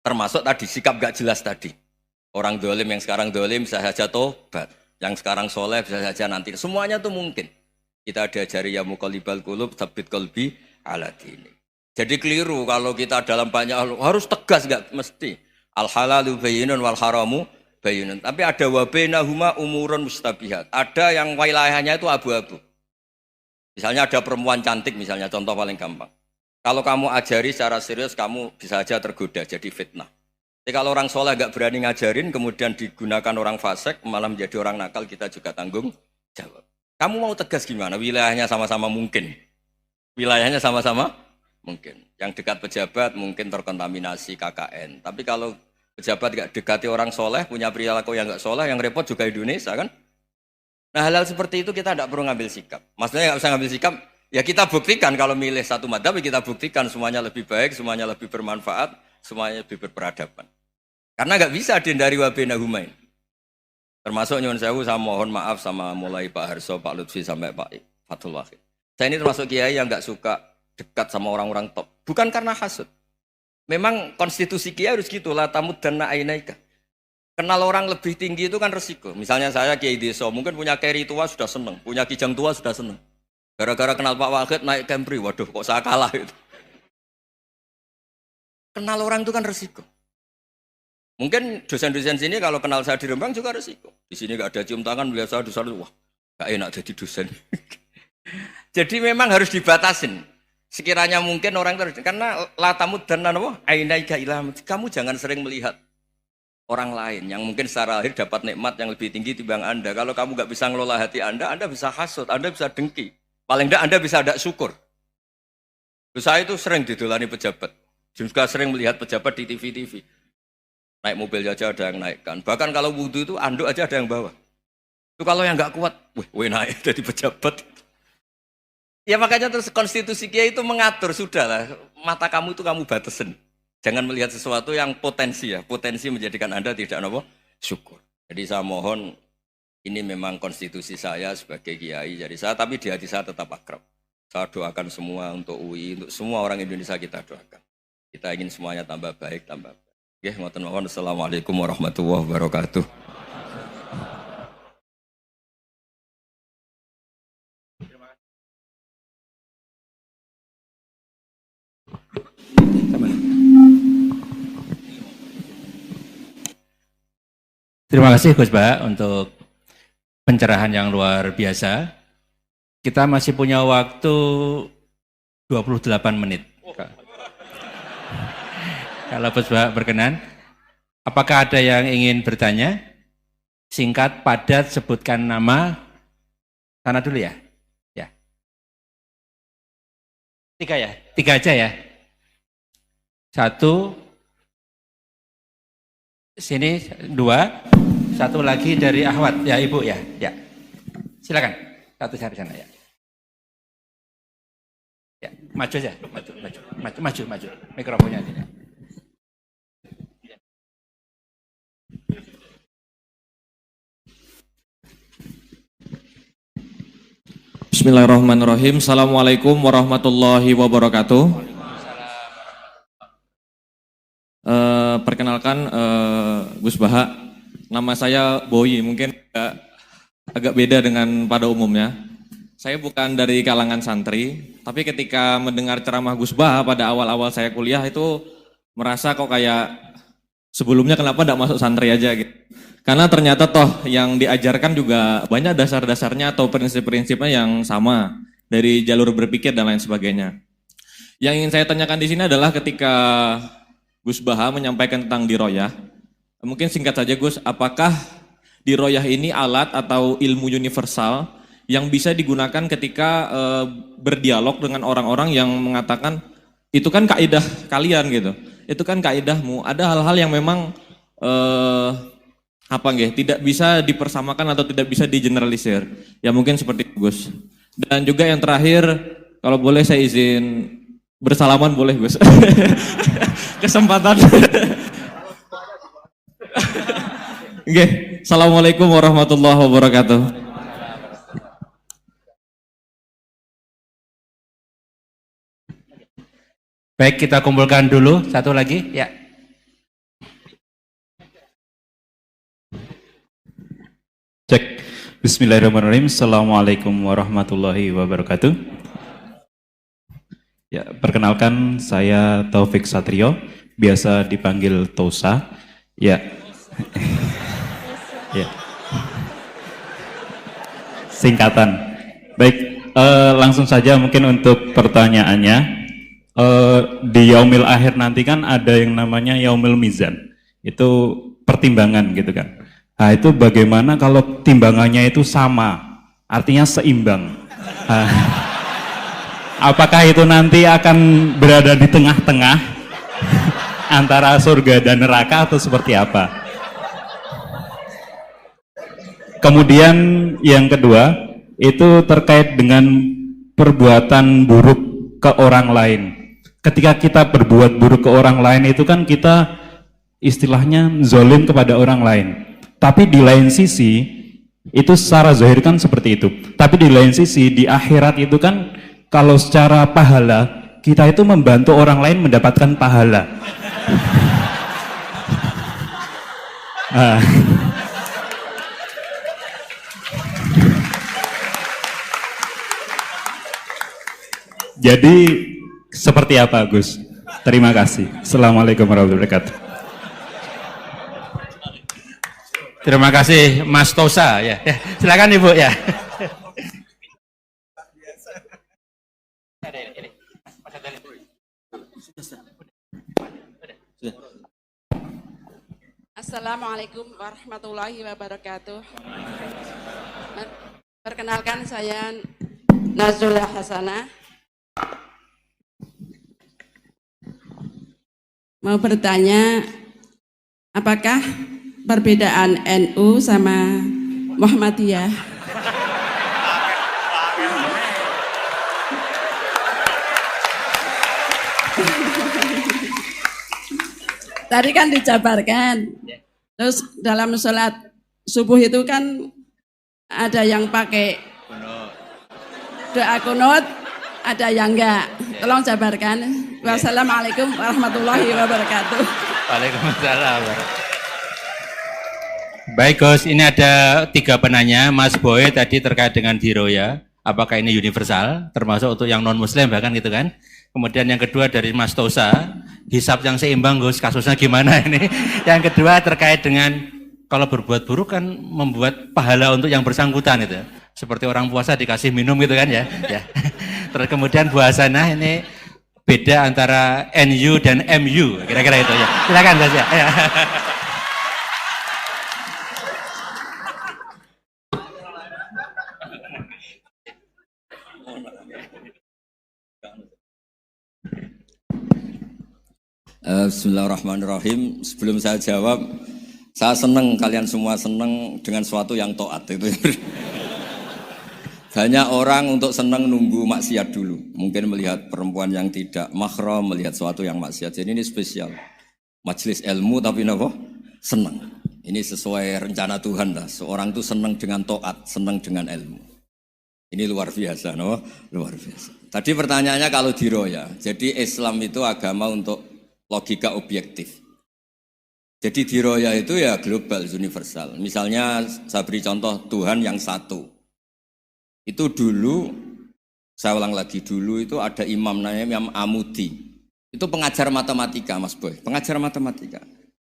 Speaker 1: Termasuk tadi sikap gak jelas tadi. Orang dolim yang sekarang dolim bisa saja tobat, yang sekarang soleh bisa saja nanti. Semuanya tuh mungkin. Kita diajari ya muqallibal qulub tsabbit qalbi ala dini. Jadi keliru kalau kita dalam banyak hal harus tegas, gak mesti. Al halalu bayyinun wal haramu bayyinun. Tapi ada wa bainahuma umurun mustabihat. Ada yang wilayahnya itu abu-abu. Misalnya ada perempuan cantik misalnya, contoh paling gampang. Kalau kamu ajari secara serius, kamu bisa saja tergoda jadi fitnah. Tapi kalau orang soleh gak berani ngajarin, kemudian digunakan orang fasik, malah menjadi orang nakal, kita juga tanggung jawab. Kamu mau tegas gimana? Wilayahnya sama-sama mungkin. Wilayahnya sama-sama mungkin. Yang dekat pejabat mungkin terkontaminasi KKN. Tapi kalau pejabat gak dekati orang soleh, punya perilaku yang gak soleh, yang repot juga Indonesia kan? Nah hal-hal seperti itu kita tidak perlu ngambil sikap. Maksudnya gak usah ngambil sikap, ya kita buktikan kalau milih satu madzhab, kita buktikan semuanya lebih baik, semuanya lebih bermanfaat, semuanya lebih berperadaban. Karena nggak bisa dihindari wabena humain. Termasuk nyuwun sewu, saya mohon maaf sama mulai Pak Harso, Pak Lutfi sampai Pak Fathul Wahid. Saya ini termasuk kiai yang nggak suka dekat sama orang-orang top. Bukan karena hasud. Memang konstitusi kiai harus gitu, la tamuddanna ainaika. Kenal orang lebih tinggi itu kan resiko. Misalnya saya kiai desa, mungkin punya keri tua sudah seneng, punya kijang tua sudah seneng. Gara-gara kenal Pak Wahid naik Camry, waduh kok saya kalah itu. Kenal orang itu kan resiko. Mungkin dosen-dosen sini kalau kenal saya di Rembang juga resiko. Di sini gak ada cium tangan, melihat saya di sana, wah gak enak jadi dosen. Jadi memang harus dibatasin. Sekiranya mungkin orang terus, karena latamud dan nanawa, ainaika ilham. Kamu jangan sering melihat orang lain yang mungkin secara lahir dapat nikmat yang lebih tinggi timbang Anda. Kalau kamu gak bisa ngelola hati Anda bisa hasut, Anda bisa dengki. Paling tidak Anda bisa ada syukur. Saya itu sering didolani pejabat. Juga sering melihat pejabat di TV-TV. Naik mobil aja ada yang naikkan. Bahkan kalau wudhu itu anduk aja ada yang bawa. Itu kalau yang nggak kuat, wih naik jadi pejabat. Ya makanya terus konstitusi Kiai itu mengatur, sudahlah, mata kamu itu kamu batasin. Jangan melihat sesuatu yang potensi ya, potensi menjadikan Anda tidak apa syukur. Jadi saya mohon, ini memang konstitusi saya sebagai Kiai, jadi saya, tapi di hati saya tetap akrab. Saya doakan semua untuk UI, untuk semua orang Indonesia kita doakan. Kita ingin semuanya tambah baik, tambah baik. Oke, ngoten mawon. Assalamualaikum warahmatullahi wabarakatuh.
Speaker 2: Terima kasih Gus Ba untuk pencerahan yang luar biasa. Kita masih punya waktu 28 menit. Kalau Gus Ba berkenan, apakah ada yang ingin bertanya? Singkat, padat, sebutkan nama. Sana dulu ya. Ya. 3 ya? 3 aja ya. 1, sini 2. Satu lagi dari Ahwat, ya Ibu ya, ya. Silakan, satu dari sana ya. Ya, maju aja, maju. Mikrofonnya ini.
Speaker 3: Bismillahirrahmanirrahim. Assalamualaikum warahmatullahi wabarakatuh. Perkenalkan Gus Baha. Nama saya Boyi, mungkin agak beda dengan pada umumnya. Saya bukan dari kalangan santri, tapi ketika mendengar ceramah Gus Baha pada awal-awal saya kuliah itu merasa kok kayak sebelumnya kenapa tidak masuk santri aja gitu. Karena ternyata toh yang diajarkan juga banyak dasar-dasarnya atau prinsip-prinsipnya yang sama dari jalur berpikir dan lain sebagainya. Yang ingin saya tanyakan di sini adalah ketika Gus Baha menyampaikan tentang diroyah, mungkin singkat saja Gus, apakah diroyah ini alat atau ilmu universal yang bisa digunakan ketika berdialog dengan orang-orang yang mengatakan itu kan kaidah kalian gitu, itu kan kaidahmu. Ada hal-hal yang memang tidak bisa dipersamakan atau tidak bisa digeneralisir. Ya mungkin seperti itu Gus. Dan juga yang terakhir, kalau boleh saya izin bersalaman boleh Gus. Kesempatan. Oke, Assalamualaikum warahmatullahi wabarakatuh.
Speaker 2: Baik, kita kumpulkan dulu satu lagi, ya.
Speaker 4: Cek. Bismillahirrahmanirrahim. Assalamualaikum warahmatullahi wabarakatuh. Ya, perkenalkan saya Taufik Satrio, biasa dipanggil Tosa. Ya. Ya. Singkatan. Baik, langsung saja mungkin untuk pertanyaannya. Di Yaumil Akhir nanti kan ada yang namanya Yaumil Mizan. Itu pertimbangan gitu kan. Nah itu bagaimana kalau timbangannya itu sama, artinya seimbang. Nah, apakah itu nanti akan berada di tengah-tengah antara surga dan neraka atau seperti apa? Kemudian yang kedua, itu terkait dengan perbuatan buruk ke orang lain. Ketika kita berbuat buruk ke orang lain itu kan kita istilahnya zolim kepada orang lain. Tapi di lain sisi, itu secara zahir kan seperti itu. Tapi di lain sisi, di akhirat itu kan kalau secara pahala, kita itu membantu orang lain mendapatkan pahala. Jadi seperti apa Gus? Terima kasih. Assalamualaikum warahmatullahi wabarakatuh.
Speaker 2: Terima kasih Mas Tosa ya. Silakan Ibu ya.
Speaker 5: Assalamualaikum warahmatullahi wabarakatuh. Perkenalkan saya Nazula Hasanah. Mau bertanya, apakah perbedaan NU sama Muhammadiyah? tadi kan dijabarkan. Terus dalam sholat subuh itu kan ada yang pakai doa kunut, ada yang enggak. Tolong jabarkan. Wassalamualaikum warahmatullahi wabarakatuh.
Speaker 2: Waalaikumsalam. Baik Gus, ini ada 3 penanya. Mas Boy tadi terkait dengan diroya, apakah ini universal, termasuk untuk yang non muslim bahkan gitu kan. Kemudian yang kedua dari Mas Tosa, hisab yang seimbang Gus, kasusnya gimana ini. Yang kedua terkait dengan kalau berbuat buruk kan membuat pahala untuk yang bersangkutan itu. Seperti orang puasa dikasih minum gitu kan ya. Ya. Terus kemudian Bu Hasanah ini beda antara NU dan MU, kira-kira itu ya. Silakan Gus ya. Ya.
Speaker 1: Bismillahirrahmanirrahim. Sebelum saya jawab, saya senang kalian semua senang dengan sesuatu yang taat itu. Banyak orang untuk senang nunggu maksiat dulu. Mungkin melihat perempuan yang tidak mahram, melihat sesuatu yang maksiat. Jadi ini spesial. Majelis ilmu tapi apa? Senang. Ini sesuai rencana Tuhan lah. Seorang itu senang dengan taat, senang dengan ilmu. Ini luar biasa, no? Luar biasa. Tadi pertanyaannya kalau diroya. Jadi Islam itu agama untuk logika objektif. Jadi diroya itu ya global, universal. Misalnya saya beri contoh Tuhan yang satu. Itu dulu, saya ulang lagi, dulu itu ada imam namanya Imam Amudi. Itu pengajar matematika Mas Boy, pengajar matematika.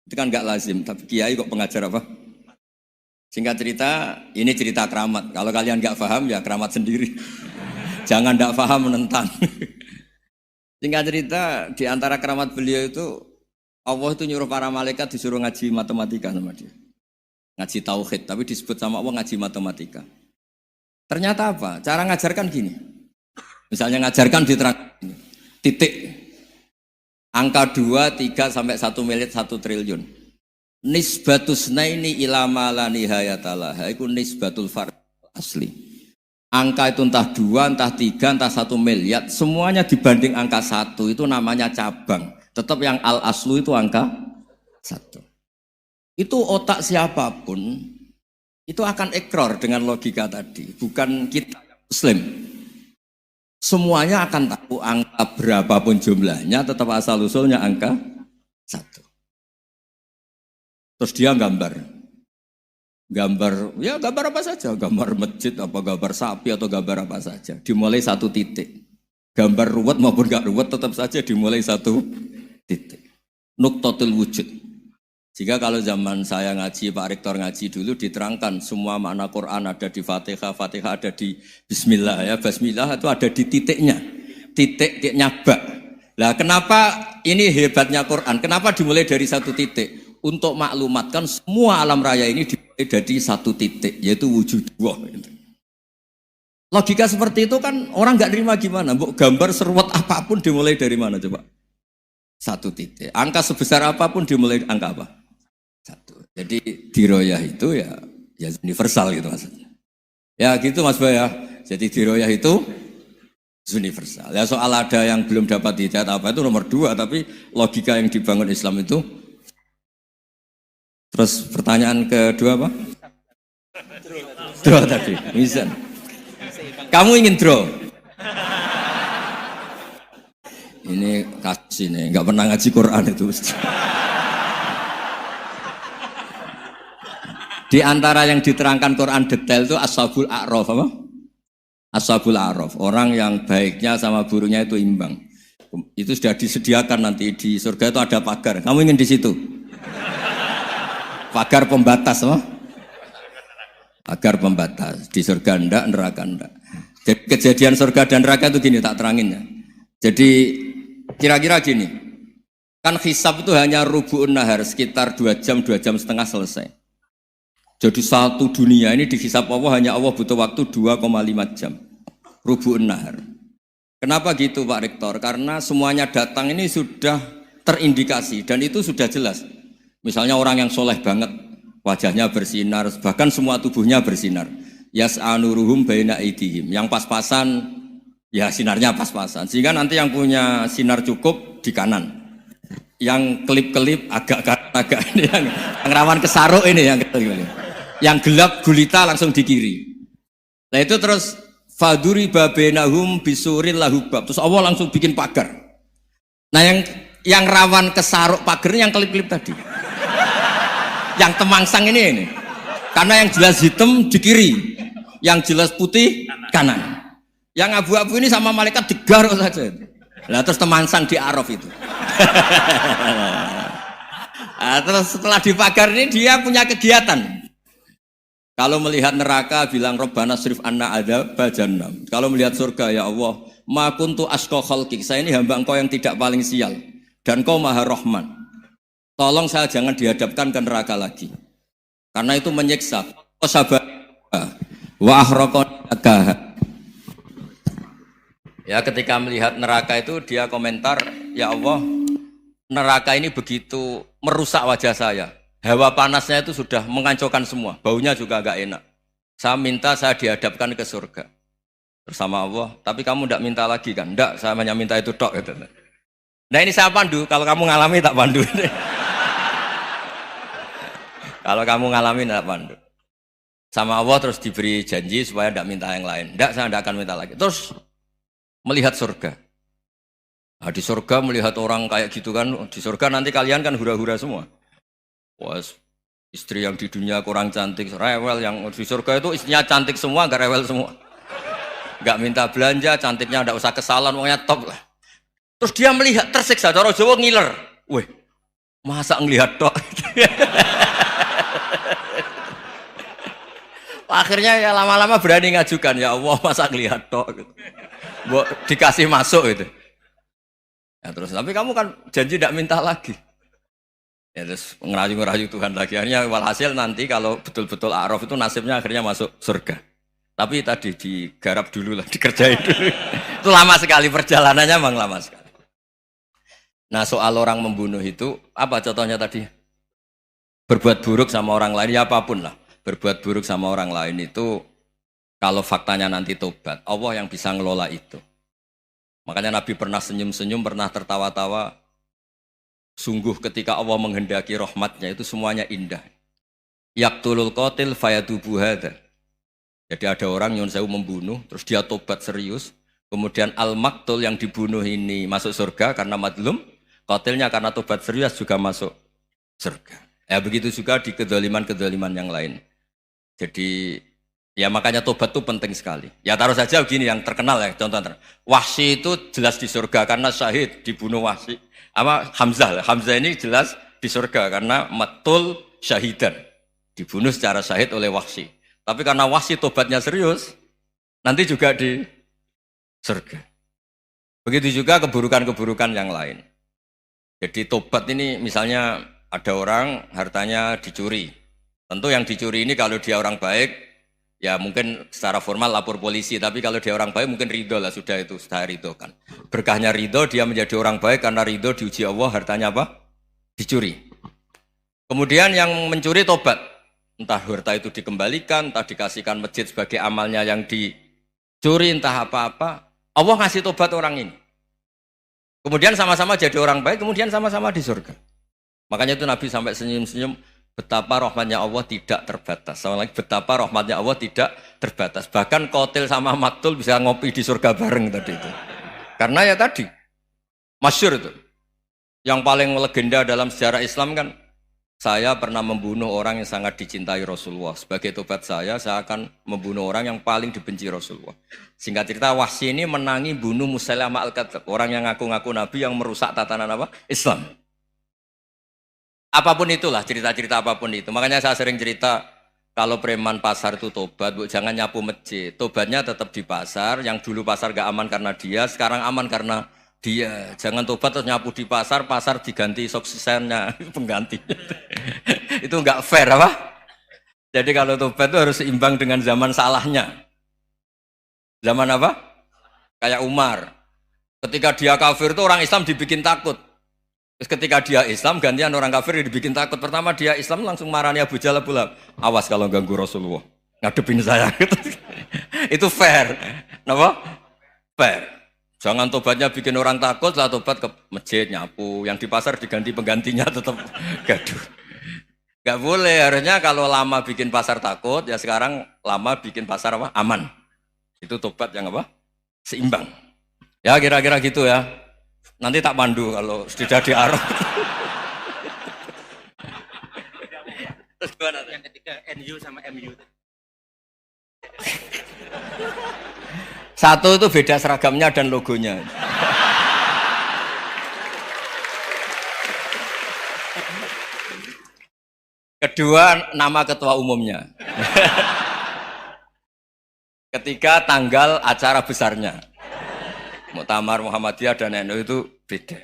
Speaker 1: Itu kan enggak lazim, tapi kiai kok pengajar apa? Singkat cerita, ini cerita keramat. Kalau kalian enggak paham ya keramat sendiri. Jangan enggak paham menentang. Singkat cerita, di antara keramat beliau itu, Allah itu nyuruh para malaikat disuruh ngaji matematika sama dia. Ngaji tauhid, tapi disebut sama Allah ngaji matematika. Ternyata apa? Cara ngajarkan gini. Misalnya ngajarkan diterang gini. Titik. Angka 2, 3, sampai 1 miliar, 1 triliun. Nisbatusnaini ilama la nihayatalah. Itu nisbatul fard asli. Angka itu entah 2, entah 3, entah 1 miliar, semuanya dibanding angka 1 itu namanya cabang. Tetap yang al-aslu itu angka 1. Itu otak siapapun, itu akan ikrar dengan logika tadi. Bukan kita muslim. Semuanya akan tahu angka berapapun jumlahnya, tetap asal-usulnya angka 1. Terus dia gambar ya gambar apa saja, gambar masjid, apa gambar sapi atau gambar apa saja, dimulai 1 titik. Gambar ruwet maupun gak ruwet tetap saja dimulai 1 titik. Nuktotul wujud. Jika kalau zaman saya ngaji, Pak Rektor ngaji dulu diterangkan semua makna Quran ada di Fatihah, Fatihah ada di Bismillah ya, Bismillah itu ada di titiknya, titik nyabak. Lah kenapa ini hebatnya Quran? Kenapa dimulai dari 1 titik? Untuk maklumatkan semua alam raya ini dimulai dari 1 titik, yaitu wujud Allah. Logika seperti itu kan orang nggak terima gimana? Mbok gambar seruat apapun dimulai dari mana coba? 1 titik. Angka sebesar apapun dimulai angka apa? 1. Jadi diroyah itu ya universal gitu maksudnya. Ya gitu Mas Boy ya. Jadi diroyah itu universal. Ya soal ada yang belum dapat hidayat apa itu nomor 2, tapi logika yang dibangun Islam itu. Terus pertanyaan kedua apa? Draw tadi, mizan. Kamu ingin draw? Ini kasus ini, nggak pernah ngaji Quran itu. Di antara yang diterangkan Quran detail itu Ashabul A'raf apa? Ashabul A'raf, orang yang baiknya sama buruknya itu imbang. Itu sudah disediakan nanti di surga itu ada pagar. Kamu ingin di situ? Pagar pembatas, oh? Pagar pembatas. Di surga enggak, neraka enggak. Jadi kejadian surga dan neraka itu gini, tak terangin ya. Jadi kira-kira gini, kan hisab itu hanya rubu'un nahar, sekitar 2 jam, 2 jam setengah selesai. Jadi 1 dunia ini dihisab Allah, hanya Allah butuh waktu 2,5 jam. Rubu'un nahar. Kenapa gitu Pak Rektor? Karena semuanya datang ini sudah terindikasi dan itu sudah jelas. Misalnya orang yang soleh banget, wajahnya bersinar, bahkan semua tubuhnya bersinar. Yas'anuruhum baina aidihim. Yang pas-pasan, ya sinarnya pas-pasan. Sehingga nanti yang punya sinar cukup di kanan. yang kelip-kelip agak ini yang rawan kesaruk ini yang gelap gulita langsung di kiri. Nah itu terus faduri babenahum bisuril lahubab. Terus Allah langsung bikin pagar. Nah yang rawan kesaruk pagarnya yang kelip-kelip tadi. Yang temangsang ini. Karena yang jelas hitam di kiri, yang jelas putih kanan. Yang abu-abu ini sama malaikat digaruk saja. Nah terus temangsang di Araf itu. Nah, terus setelah dipagar ini dia punya kegiatan. Kalau melihat neraka bilang Rabbana srif anna adzaba jahannam. Kalau melihat surga ya Allah, ma kuntu asqa khalqik. Saya ini hamba Engkau yang tidak paling sial dan Kau Maha Rahman. Tolong saya jangan dihadapkan ke neraka lagi. Karena itu menyiksa. Sabar wa ahraqaka. Ya ketika melihat neraka itu dia komentar, ya Allah, neraka ini begitu merusak wajah saya. Hawa panasnya itu sudah menghancurkan semua, baunya juga agak enak. Saya minta saya dihadapkan ke surga bersama Allah, tapi kamu tidak minta lagi kan? Tidak, saya hanya minta itu tok. Gitu. Nah ini saya pandu, kalau kamu ngalami tak pandu. Kalau kamu ngalami tak pandu. Sama Allah terus diberi janji supaya tidak minta yang lain. Tidak, saya tidak akan minta lagi. Terus melihat surga. Nah, di surga melihat orang kayak gitu kan, di surga nanti kalian kan hura-hura semua. Wah, istri yang di dunia kurang cantik, rewel, yang di surga itu istrinya cantik semua, gak rewel semua. Gak minta belanja, cantiknya gak usah kesalahan, pokoknya top lah. Terus dia melihat, tersiksa, cara Jawa ngiler. Wih, masa ngelihat tok? Akhirnya ya lama-lama berani ngajukan, ya Allah masa ngelihat tok? Gitu. Dikasih masuk gitu. Ya terus, tapi kamu kan janji tidak minta lagi. Ya terus ngerayu-ngerayu Tuhan lagi. Akhirnya walhasil nanti kalau betul-betul A'raf itu nasibnya akhirnya masuk surga. Tapi tadi digarap dulu lah, dikerjain dulu. Itu lama sekali perjalanannya, memang lama sekali. Nah soal orang membunuh itu, apa contohnya tadi? Berbuat buruk sama orang lain, ya apapun lah. Berbuat buruk sama orang lain itu, kalau faktanya nanti tobat, Allah yang bisa ngelola itu. Makanya Nabi pernah senyum-senyum, pernah tertawa-tawa. Sungguh ketika Allah menghendaki rahmatnya itu semuanya indah. Yaqtulul qatil fayatubu hadza. Jadi ada orang nyun sewu membunuh, terus dia tobat serius. Kemudian al-maktul yang dibunuh ini masuk surga karena madlum. Qatilnya karena tobat serius juga masuk surga. Ya begitu juga di kedoliman-kedoliman yang lain. Jadi ya makanya tobat itu penting sekali. Ya taruh saja begini yang terkenal ya, contoh Wahsy itu jelas di surga karena syahid dibunuh Wahsy. Hamzah ini jelas di surga karena matul syahidan. Dibunuh secara syahid oleh Wahsy. Tapi karena Wahsy tobatnya serius, nanti juga di surga. Begitu juga keburukan-keburukan yang lain. Jadi tobat ini misalnya ada orang hartanya dicuri. Tentu yang dicuri ini kalau dia orang baik, ya mungkin secara formal lapor polisi, tapi kalau dia orang baik mungkin ridho lah, sudah itu saya ridho kan. Berkahnya ridho, dia menjadi orang baik karena ridho diuji Allah, hartanya apa? Dicuri. Kemudian yang mencuri tobat, entah harta itu dikembalikan, entah dikasihkan masjid sebagai amalnya yang dicuri, entah apa-apa, Allah ngasih tobat orang ini. Kemudian sama-sama jadi orang baik, kemudian sama-sama di surga. Makanya itu Nabi sampai senyum-senyum, betapa rahmatnya Allah tidak terbatas. Sama lagi, betapa rahmatnya Allah tidak terbatas. Bahkan qatil sama maktul bisa ngopi di surga bareng tadi itu. Karena ya tadi, masyhur itu. Yang paling legenda dalam sejarah Islam kan, saya pernah membunuh orang yang sangat dicintai Rasulullah. Sebagai tobat saya akan membunuh orang yang paling dibenci Rasulullah. Singkat cerita, Wahsy ini menangi bunuh Musailamah al-Kadzdzab. Orang yang ngaku-ngaku Nabi yang merusak tatanan apa? Islam. Apapun itulah, cerita-cerita apapun itu. Makanya saya sering cerita, kalau preman pasar itu tobat, bu, jangan nyapu masjid. Tobatnya tetap di pasar, yang dulu pasar gak aman karena dia, sekarang aman karena dia. Jangan tobat terus nyapu di pasar, pasar diganti soksisennya, pengganti. Itu gak fair apa? Jadi kalau tobat itu harus seimbang dengan zaman salahnya. Zaman apa? Kayak Umar. Ketika dia kafir itu orang Islam dibikin takut. Terus ketika dia Islam, gantian orang kafir dibikin takut. Pertama dia Islam langsung marahnya Abu Jahal, awas kalau ganggu Rasulullah, ngadepin saya. Itu fair, kenapa? Fair. Jangan tobatnya bikin orang takut, lah tobat ke masjid nyapu, yang di pasar diganti penggantinya tetap gaduh. Gak boleh, harusnya kalau lama bikin pasar takut, ya sekarang lama bikin pasar apa? Aman. Itu tobat yang apa? Seimbang. Ya kira-kira gitu ya. Nanti tak pandu kalau sudah di arah. Terus gimana?
Speaker 2: Yang ketiga NU sama MU.
Speaker 1: Satu itu beda seragamnya dan logonya. Kedua, nama ketua umumnya. Ketiga, tanggal acara besarnya. Muktamar Muhammadiyah dan NU itu beda.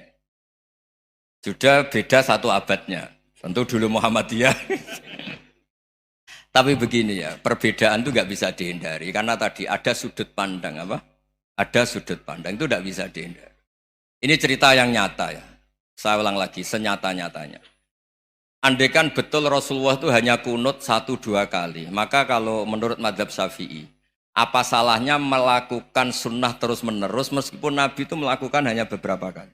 Speaker 1: Sudah beda satu abadnya. Tentu dulu Muhammadiyah. Tapi begini ya, perbedaan itu nggak bisa dihindari. Karena tadi ada sudut pandang apa? Ada sudut pandang, itu nggak bisa dihindari. Ini cerita yang nyata ya. Saya ulang lagi, senyata-nyatanya. Andaikan betul Rasulullah itu hanya kunut 1-2 kali, maka kalau menurut mazhab Syafi'i, apa salahnya melakukan sunnah terus-menerus meskipun Nabi itu melakukan hanya beberapa kali?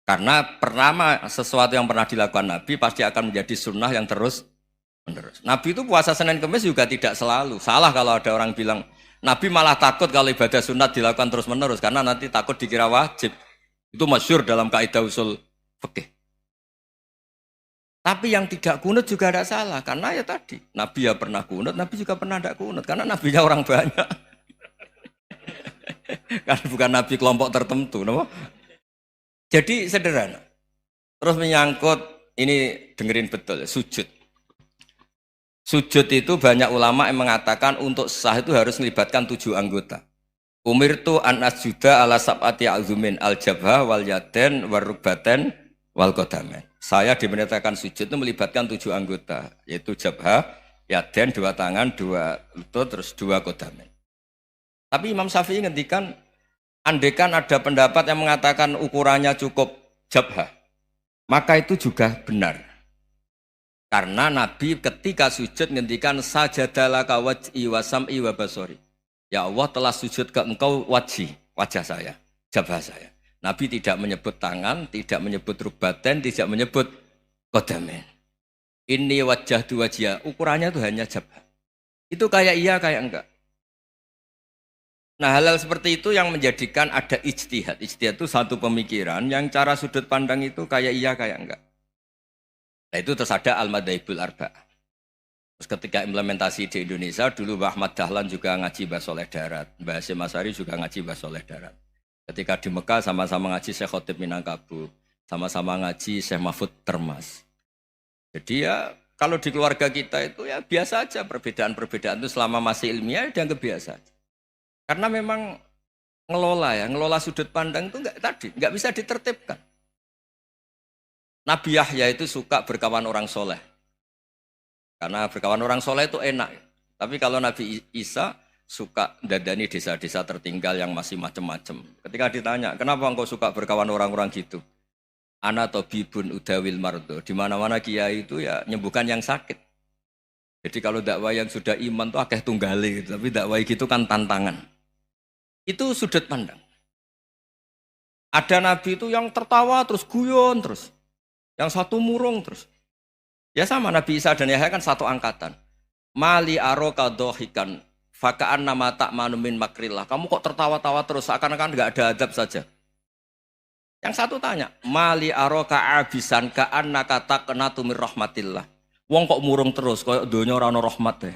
Speaker 1: Karena pertama sesuatu yang pernah dilakukan Nabi pasti akan menjadi sunnah yang terus-menerus. Nabi itu puasa Senin Kemis juga tidak selalu. Salah kalau ada orang bilang, Nabi malah takut kalau ibadah sunat dilakukan terus-menerus karena nanti takut dikira wajib. Itu masyhur dalam kaidah usul fikih. Tapi yang tidak kunut juga tidak salah, karena ya tadi, Nabi ya pernah kunut, Nabi juga pernah tidak kunut, karena Nabinya orang banyak. Karena bukan Nabi kelompok tertentu. No? Jadi sederhana. Terus menyangkut, ini dengerin betul, sujud. Sujud itu banyak ulama yang mengatakan untuk sah itu harus melibatkan 7 anggota. Umirtu an asjuda ala sab'ati azumin al-jabha wal yaden warrubaten wal qadamen. Saya diperintahkan sujud itu melibatkan 7 anggota, yaitu jabha, yaden 2 tangan, 2 lutut, terus 2 qadamen. Tapi Imam Syafi'i ngendikan, andaikan ada pendapat yang mengatakan ukurannya cukup jabha, maka itu juga benar. Karena Nabi ketika sujud ngendikan sajadalaka waj'i wa sam'i wa basori. Ya Allah telah sujud ke engkau wajah saya, jabha saya. Nabi tidak menyebut tangan, tidak menyebut rubaten, tidak menyebut qadamen. Ini wajah tu wajah, ukurannya itu hanya jabha. Itu kayak iya, kayak enggak. Nah hal-hal seperti itu yang menjadikan ada ijtihad. Ijtihad itu satu pemikiran yang cara sudut pandang itu kayak iya, kayak enggak. Nah itu terus ada al-madhaibul arba'ah. Terus ketika implementasi di Indonesia, dulu Mbah Ahmad Dahlan juga ngaji Mbah Soleh Darat. Mbah Hasyim Asy'ari juga ngaji Mbah Soleh Darat. Ketika di Mekah sama-sama ngaji Syekh Khotib Minangkabau, sama-sama ngaji Syekh Mahfud Termas. Jadi ya kalau di keluarga kita itu ya biasa aja perbedaan-perbedaan itu selama masih ilmiah dianggap biasa. Karena memang ngelola sudut pandang itu nggak bisa ditertibkan. Nabi Yahya itu suka berkawan orang soleh. Karena berkawan orang soleh itu enak. Tapi kalau Nabi Isa suka dadani desa-desa tertinggal yang masih macam-macam. Ketika ditanya, kenapa engkau suka berkawan orang-orang gitu? Ana tabibun udawil mardo. Di mana-mana kiai itu ya nyembuhkan yang sakit. Jadi kalau dakwah yang sudah iman tuh akeh tunggale gitu. Tapi dakwah gitu kan tantangan. Itu sudut pandang. Ada nabi itu yang tertawa terus guyon terus. Yang satu murung terus. Ya sama Nabi Isa dan Yahya kan satu angkatan. Mali aroka dohikan. Faka'an nama tak manumin makrillah. Kamu kok tertawa-tawa terus, seakan-akan nggak ada adab saja. Yang satu tanya, mali aroka abisan ka'an nakata kena tumir rahmatillah. Wong kok murung terus, kok dunia orang rahmat ya.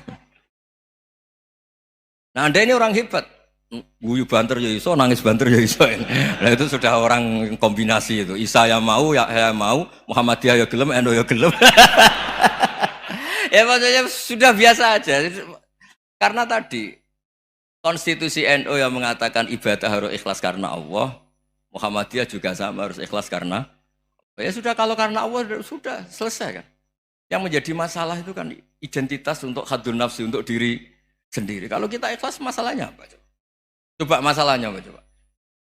Speaker 1: Nah anda ini orang hebat. Guyu banter ya iso, nangis banter ya iso. Nah itu sudah orang kombinasi itu. Isa ya mau, ya mau, Muhammadiyah ya gelem, NU ya gelem. Ya maksudnya sudah biasa aja. Karena tadi konstitusi NU yang mengatakan ibadah harus ikhlas karena Allah, Muhammadiyah juga sama harus ikhlas karena ya sudah kalau karena Allah sudah selesai kan. Yang menjadi masalah itu kan identitas untuk hadun nafsi untuk diri sendiri. Kalau kita ikhlas masalahnya apa? Coba masalahnya apa coba?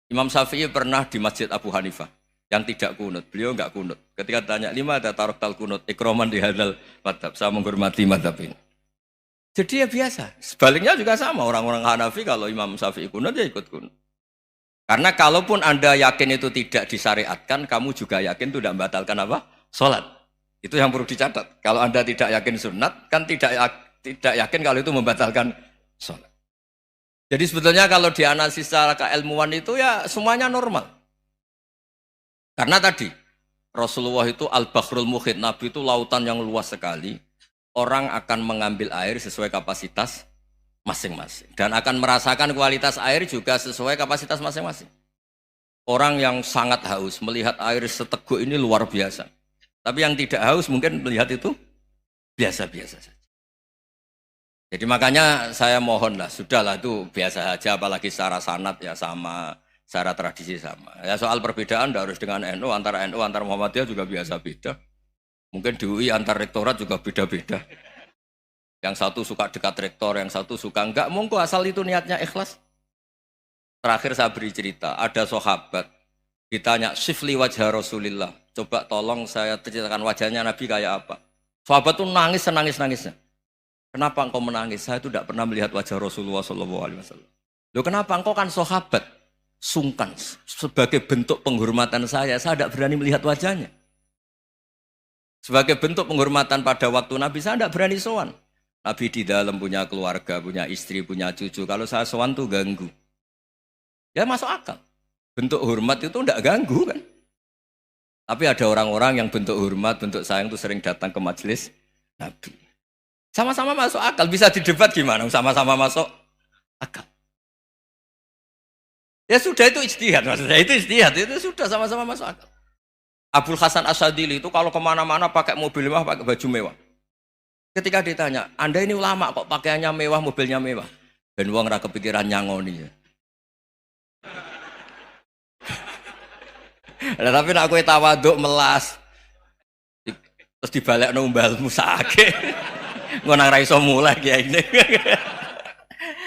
Speaker 1: Imam Syafi'i pernah di Masjid Abu Hanifah yang tidak kunut. Beliau enggak kunut. Ketika ditanya 5 ada taroktal kunut, ikroman di hadal madhab. Saya menghormati madhab ini. Jadi ya biasa. Sebaliknya juga sama. Orang-orang Hanafi kalau Imam Syafi'i kunut ya ikut kunut. Karena kalaupun Anda yakin itu tidak disyariatkan, kamu juga yakin itu tidak membatalkan apa? Sholat. Itu yang perlu dicatat. Kalau Anda tidak yakin sunat, kan tidak yakin kalau itu membatalkan sholat. Jadi sebetulnya kalau dianalisis secara keilmuan itu ya semuanya normal. Karena tadi, Rasulullah itu al-Bahrul Muhit, Nabi itu lautan yang luas sekali. Orang akan mengambil air sesuai kapasitas masing-masing. Dan akan merasakan kualitas air juga sesuai kapasitas masing-masing. Orang yang sangat haus melihat air seteguk ini luar biasa. Tapi yang tidak haus mungkin melihat itu biasa-biasa saja. Jadi makanya saya mohonlah, sudahlah itu biasa saja, apalagi secara sanad ya sama, secara tradisi sama. Ya soal perbedaan tidak harus dengan NU, antara Muhammadiyah juga biasa beda. Mungkin di UI antar rektorat juga beda-beda. Yang satu suka dekat rektor, yang satu suka enggak. Monggo asal itu niatnya ikhlas. Terakhir saya beri cerita, ada sahabat ditanya, "Sifli wajah Rasulillah." Coba tolong saya ceritakan wajahnya Nabi kayak apa. Sahabat tuh nangis senangis-nangisnya. Kenapa engkau menangis? Saya itu tidak pernah melihat wajah Rasulullah SAW. Loh kenapa? Engkau kan sahabat. Sungkan. Sebagai bentuk penghormatan saya tidak berani melihat wajahnya. Sebagai bentuk penghormatan pada waktu Nabi, saya tidak berani sowan. Nabi di dalam punya keluarga, punya istri, punya cucu. Kalau saya sowan tuh ganggu. Ya masuk akal. Bentuk hormat itu tidak ganggu kan. Tapi ada orang-orang yang bentuk hormat, bentuk sayang itu sering datang ke majelis Nabi. Sama-sama masuk akal. Bisa didebat gimana? Sama-sama masuk akal. Ya sudah itu ijtihad. Maksudnya itu ijtihad. Itu sudah sama-sama masuk akal. Abul Hasan Asyadili itu kalau kemana-mana pakai mobil mewah, pakai baju mewah. Ketika ditanya, Anda ini ulama kok pakaiannya mewah, mobilnya mewah. Dan uang rakyat kepikiran nyangoni. Ya. Nah, tapi nak kowe tawaduk melas. Terus dibalik numbalmu sakit. Ngonang ra iso mulai kiai ini.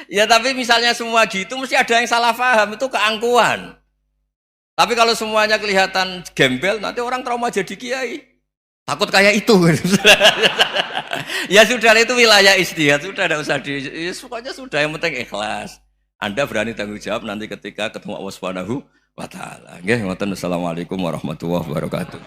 Speaker 1: Ya tapi misalnya semua gitu mesti ada yang salah paham, itu keangkuhan. Tapi kalau semuanya kelihatan gembel, nanti orang trauma jadi kiai. Takut kayak itu. Ya sudah, itu wilayah ijtihad, sudah tidak usah pokoknya sudah, yang penting ikhlas. Anda berani tanggung jawab nanti ketika ketemu Allah Subhanahu wa taala. Nggih, ngoten. Assalamualaikum warahmatullahi wabarakatuh.